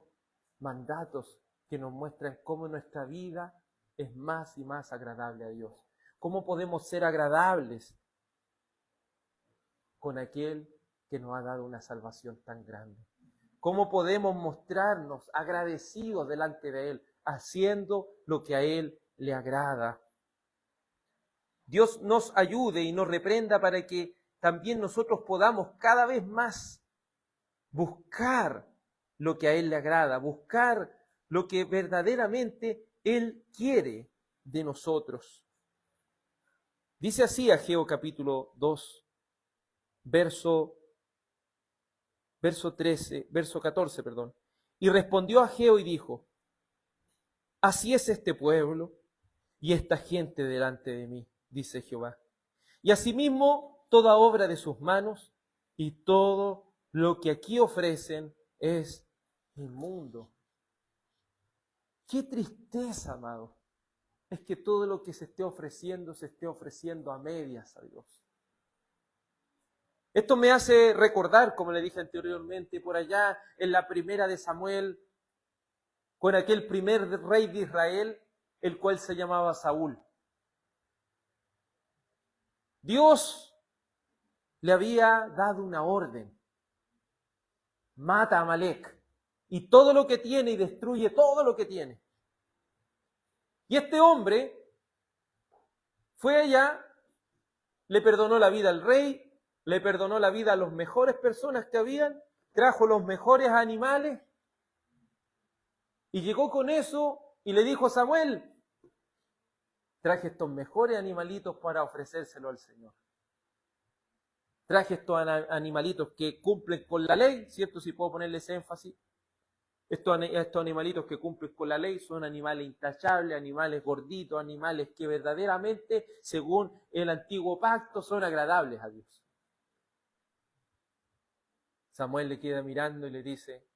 mandatos que nos muestran cómo nuestra vida es más y más agradable a Dios. Cómo podemos ser agradables con aquel que nos ha dado una salvación tan grande. Cómo podemos mostrarnos agradecidos delante de Él, haciendo lo que a Él le agrada. Dios nos ayude y nos reprenda para que también nosotros podamos cada vez más buscar lo que a Él le agrada, buscar lo que verdaderamente Él quiere de nosotros. Dice así Ageo capítulo 2, verso 14. Y respondió Ageo y dijo: así es este pueblo y esta gente delante de mí, dice Jehová. Y asimismo toda obra de sus manos y todo lo que aquí ofrecen es inmundo. Qué tristeza, amado, es que todo lo que se esté ofreciendo a medias a Dios. Esto me hace recordar, como le dije anteriormente, por allá en la primera de Samuel, con aquel primer rey de Israel, el cual se llamaba Saúl. Dios le había dado una orden: mata a Amalek y todo lo que tiene, y destruye todo lo que tiene. Y este hombre fue allá, le perdonó la vida al rey, le perdonó la vida a las mejores personas que habían, trajo los mejores animales y llegó con eso y le dijo a Samuel: traje estos mejores animalitos para ofrecérselo al Señor. Traje estos animalitos que cumplen con la ley, ¿cierto? Si puedo ponerles énfasis. Estos animalitos que cumplen con la ley son animales intachables, animales gorditos, animales que verdaderamente, según el antiguo pacto, son agradables a Dios. Samuel le queda mirando y le dice: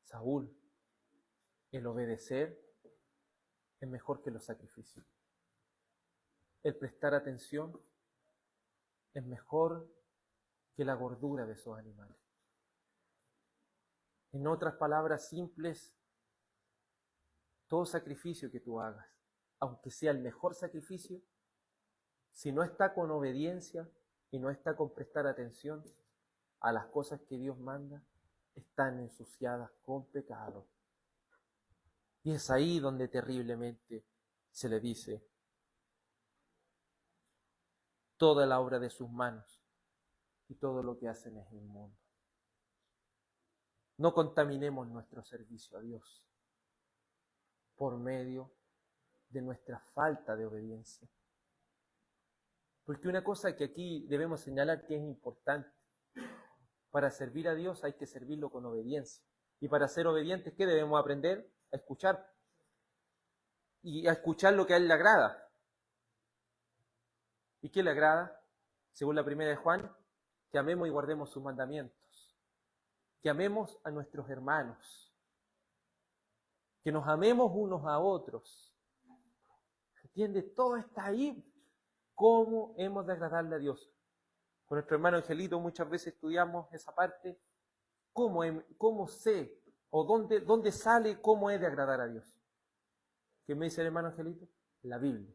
Saúl, el obedecer es mejor que los sacrificios. El prestar atención es mejor que la gordura de esos animales. En otras palabras simples, todo sacrificio que tú hagas, aunque sea el mejor sacrificio, si no está con obediencia y no está con prestar atención a las cosas que Dios manda, están ensuciadas con pecado. Y es ahí donde terriblemente se le dice: toda la obra de sus manos y todo lo que hacen es inmundo. No contaminemos nuestro servicio a Dios por medio de nuestra falta de obediencia. Porque una cosa que aquí debemos señalar que es importante: para servir a Dios hay que servirlo con obediencia. Y para ser obedientes, ¿qué debemos aprender? A escuchar. Y a escuchar lo que a Él le agrada. ¿Y qué le agrada? Según la primera de Juan, que amemos y guardemos sus mandamientos, que amemos a nuestros hermanos, que nos amemos unos a otros. ¿Entiende? Todo está ahí. ¿Cómo hemos de agradarle a Dios? Con nuestro hermano Angelito muchas veces estudiamos esa parte. ¿Cómo sé? ¿O dónde sale cómo he de agradar a Dios? ¿Qué me dice el hermano Angelito? La Biblia.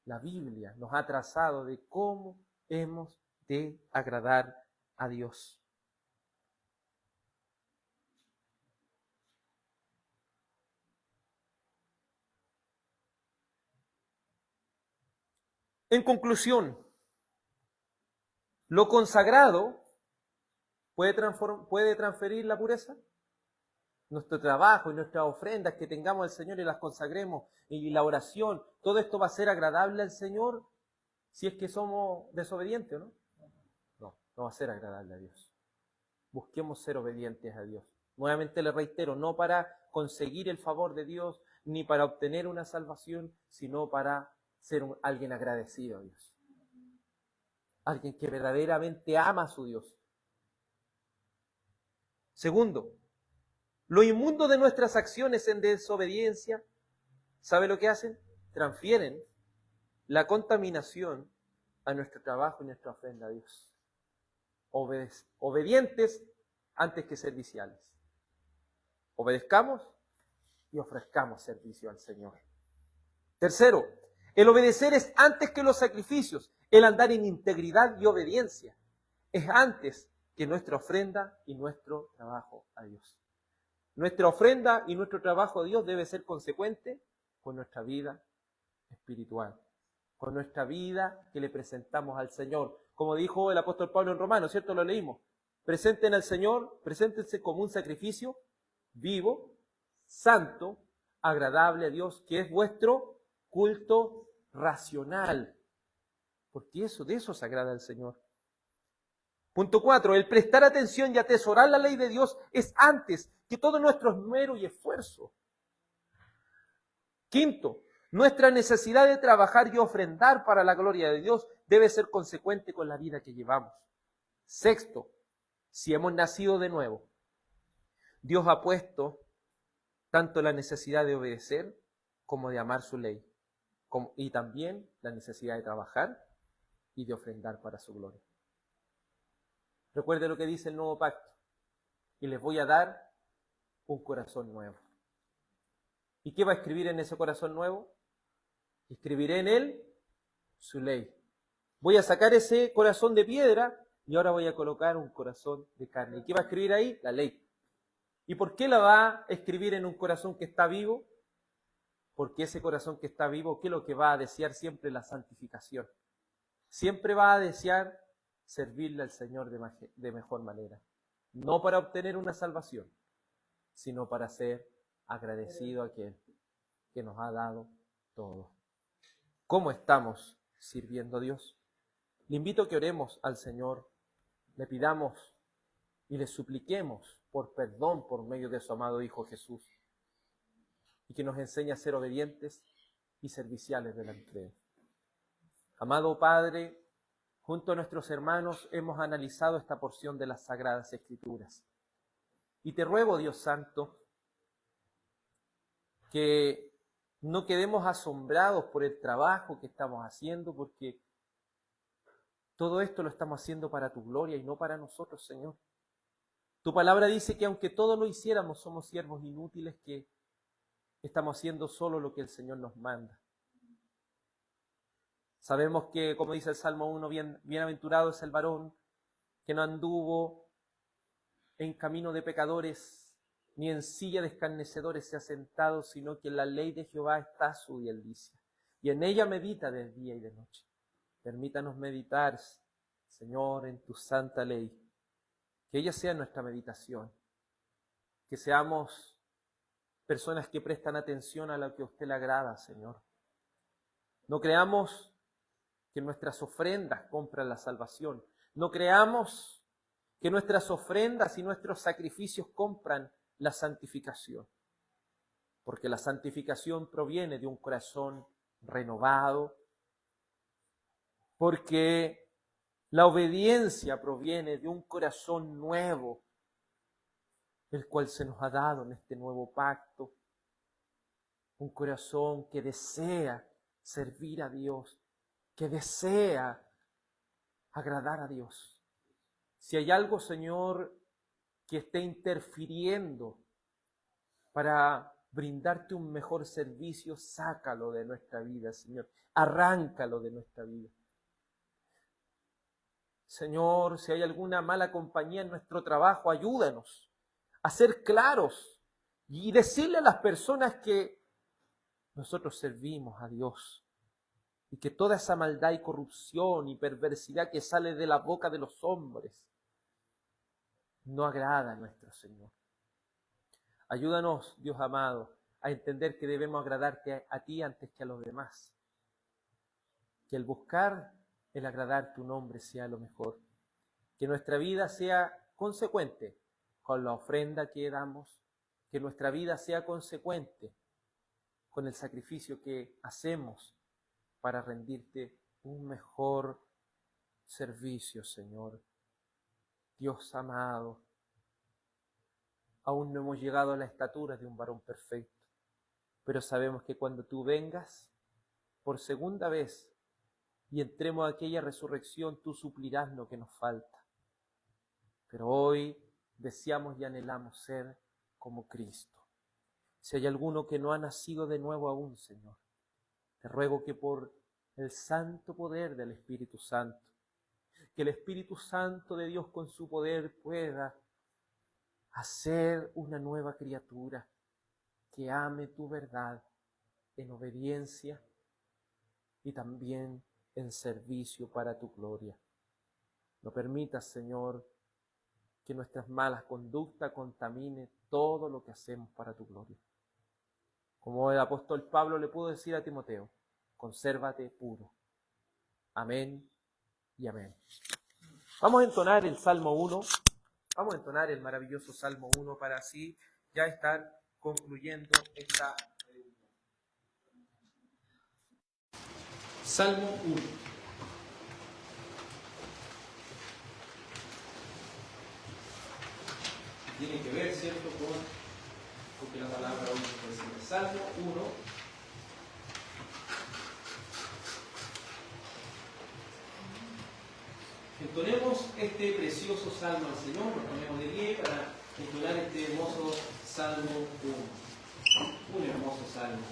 La Biblia nos ha trazado de cómo hemos de agradar a Dios. En conclusión, ¿lo consagrado puede transferir la pureza? Nuestro trabajo y nuestras ofrendas que tengamos al Señor y las consagremos, y la oración, ¿todo esto va a ser agradable al Señor si es que somos desobedientes o no? No va a ser agradable a Dios. Busquemos ser obedientes a Dios. Nuevamente le reitero, no para conseguir el favor de Dios, ni para obtener una salvación, sino para ser alguien agradecido a Dios. Alguien que verdaderamente ama a su Dios. Segundo, lo inmundo de nuestras acciones en desobediencia, ¿sabe lo que hacen? Transfieren la contaminación a nuestro trabajo y nuestra ofrenda a Dios. Obedientes antes que serviciales. Obedezcamos y ofrezcamos servicio al Señor. Tercero, el obedecer es antes que los sacrificios. El andar en integridad y obediencia es antes que nuestra ofrenda y nuestro trabajo a Dios. Nuestra ofrenda y nuestro trabajo a Dios debe ser consecuente con nuestra vida espiritual, con nuestra vida que le presentamos al Señor. Como dijo el apóstol Pablo en Romanos, ¿cierto? Lo leímos. Presenten al Señor, preséntense como un sacrificio vivo, santo, agradable a Dios, que es vuestro culto racional. Porque de eso se agrada al Señor. Punto 4. El prestar atención y atesorar la ley de Dios es antes que todo nuestro esmero y esfuerzo. Quinto, nuestra necesidad de trabajar y ofrendar para la gloria de Dios debe ser consecuente con la vida que llevamos. Sexto, si hemos nacido de nuevo, Dios ha puesto tanto la necesidad de obedecer como de amar su ley, y también la necesidad de trabajar y de ofrendar para su gloria. Recuerde lo que dice el nuevo pacto: y les voy a dar un corazón nuevo. ¿Y qué va a escribir en ese corazón nuevo? Escribiré en él su ley. Voy a sacar ese corazón de piedra y ahora voy a colocar un corazón de carne. ¿Y qué va a escribir ahí? La ley. ¿Y por qué la va a escribir en un corazón que está vivo? Porque ese corazón que está vivo, ¿qué es lo que va a desear siempre? La santificación. Siempre va a desear servirle al Señor de mejor manera. No para obtener una salvación, sino para ser agradecido a aquel que nos ha dado todo. ¿Cómo estamos sirviendo a Dios? Le invito a que oremos al Señor, le pidamos y le supliquemos por perdón por medio de su amado Hijo Jesús, y que nos enseñe a ser obedientes y serviciales delante de Él. Amado Padre, junto a nuestros hermanos hemos analizado esta porción de las Sagradas Escrituras. Y te ruego, Dios Santo, que no quedemos asombrados por el trabajo que estamos haciendo, porque todo esto lo estamos haciendo para tu gloria y no para nosotros, Señor. Tu palabra dice que aunque todo lo hiciéramos, somos siervos inútiles que estamos haciendo solo lo que el Señor nos manda. Sabemos que, como dice el Salmo 1, bienaventurado es el varón que no anduvo en camino de pecadores, ni en silla de escarnecedores se ha sentado, sino que en la ley de Jehová está su delicia, y en ella medita de día y de noche. Permítanos meditar, Señor, en tu santa ley, que ella sea nuestra meditación, que seamos personas que prestan atención a lo que a usted le agrada, Señor. No creamos que nuestras ofrendas compran la salvación. No creamos que nuestras ofrendas y nuestros sacrificios compran la santificación. Porque la santificación proviene de un corazón renovado, porque la obediencia proviene de un corazón nuevo, el cual se nos ha dado en este nuevo pacto. Un corazón que desea servir a Dios, que desea agradar a Dios. Si hay algo, Señor, que esté interfiriendo para brindarte un mejor servicio, sácalo de nuestra vida, Señor. Arráncalo de nuestra vida. Señor, si hay alguna mala compañía en nuestro trabajo, ayúdanos a ser claros y decirle a las personas que nosotros servimos a Dios y que toda esa maldad y corrupción y perversidad que sale de la boca de los hombres no agrada a nuestro Señor. Ayúdanos, Dios amado, a entender que debemos agradarte a ti antes que a los demás. Que el buscar, el agradar tu nombre sea lo mejor. Que nuestra vida sea consecuente con la ofrenda que damos. Que nuestra vida sea consecuente con el sacrificio que hacemos para rendirte un mejor servicio, Señor. Dios amado, aún no hemos llegado a la estatura de un varón perfecto, pero sabemos que cuando tú vengas por segunda vez y entremos a aquella resurrección, tú suplirás lo que nos falta. Pero hoy deseamos y anhelamos ser como Cristo. Si hay alguno que no ha nacido de nuevo aún, Señor, te ruego que por el santo poder del Espíritu Santo, que el Espíritu Santo de Dios con su poder pueda hacer una nueva criatura que ame tu verdad en obediencia y también en servicio para tu gloria. No permitas, Señor, que nuestras malas conductas contamine todo lo que hacemos para tu gloria. Como el apóstol Pablo le pudo decir a Timoteo, consérvate puro. Amén y amén. Vamos a entonar el Salmo 1. Vamos a entonar el maravilloso Salmo 1 para así ya estar concluyendo esta reunión. Salmo 1. Tiene que ver, ¿cierto?, porque la palabra hoy nos dice Salmo 1. Entonemos este precioso salmo al Señor, nos ponemos de pie para entonar este hermoso Salmo 1. Un hermoso salmo.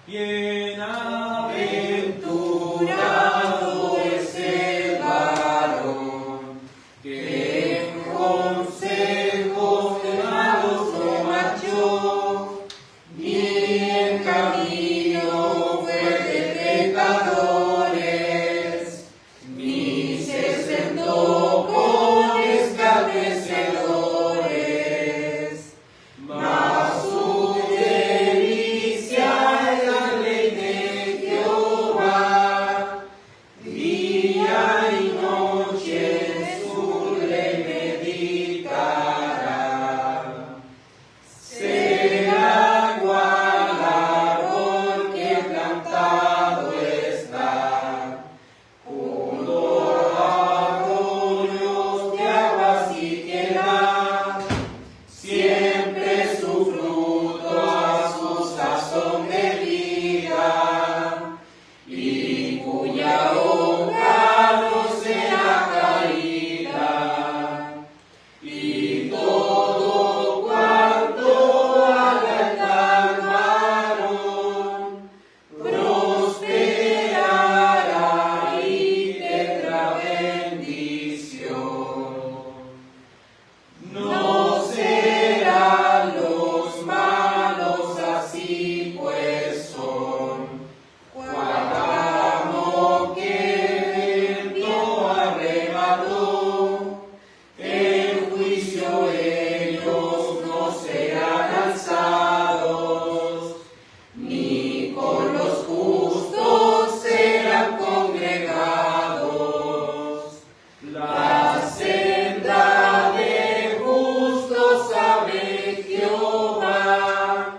Bienaventurado es el varón que en consejos de malos no marchó, ni en camino fue de pecadores, ni se sentó con escarnecedores, mas su delicia es la ley de Jehová, día y noche en su ley meditará. Será cual árbol que plantado está junto a arroyos de aguas y que da siempre su fruto a su sazón de vida, y cuya hoja no será caída, y todo cuanto haga el tal varón prosperará y tendrá bendición. No serán los malos así, pues son cual ramo que viento arrebató. En juicio ellos no serán alzados, ni con los justos serán congregados. La senda de justos sabe Jehová,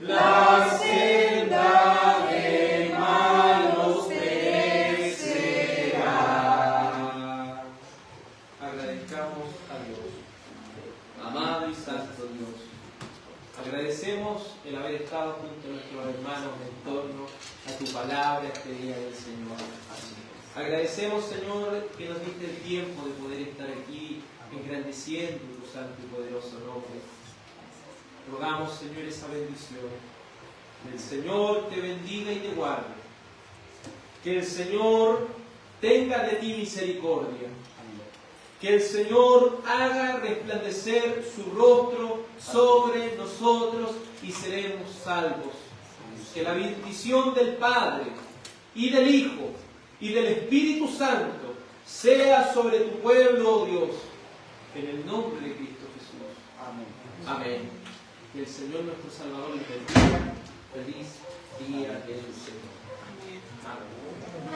la senda de malos perecerá. amado y santo Dios. Agradecemos el haber estado junto a nuestros hermanos en torno a tu palabra este día del Señor. Agradecemos, Señor, que nos diste el tiempo de poder estar aquí engrandeciendo tu santo y poderoso nombre. Rogamos, Señor, esa bendición. Que el Señor te bendiga y te guarde. Que el Señor tenga de ti misericordia. Que el Señor haga resplandecer su rostro sobre nosotros y seremos salvos. Que la bendición del Padre y del Hijo y del Espíritu Santo sea sobre tu pueblo, oh Dios, en el nombre de Cristo Jesús. Amén. Amén. Que el Señor nuestro Salvador les bendiga. Feliz día del Señor. Amén.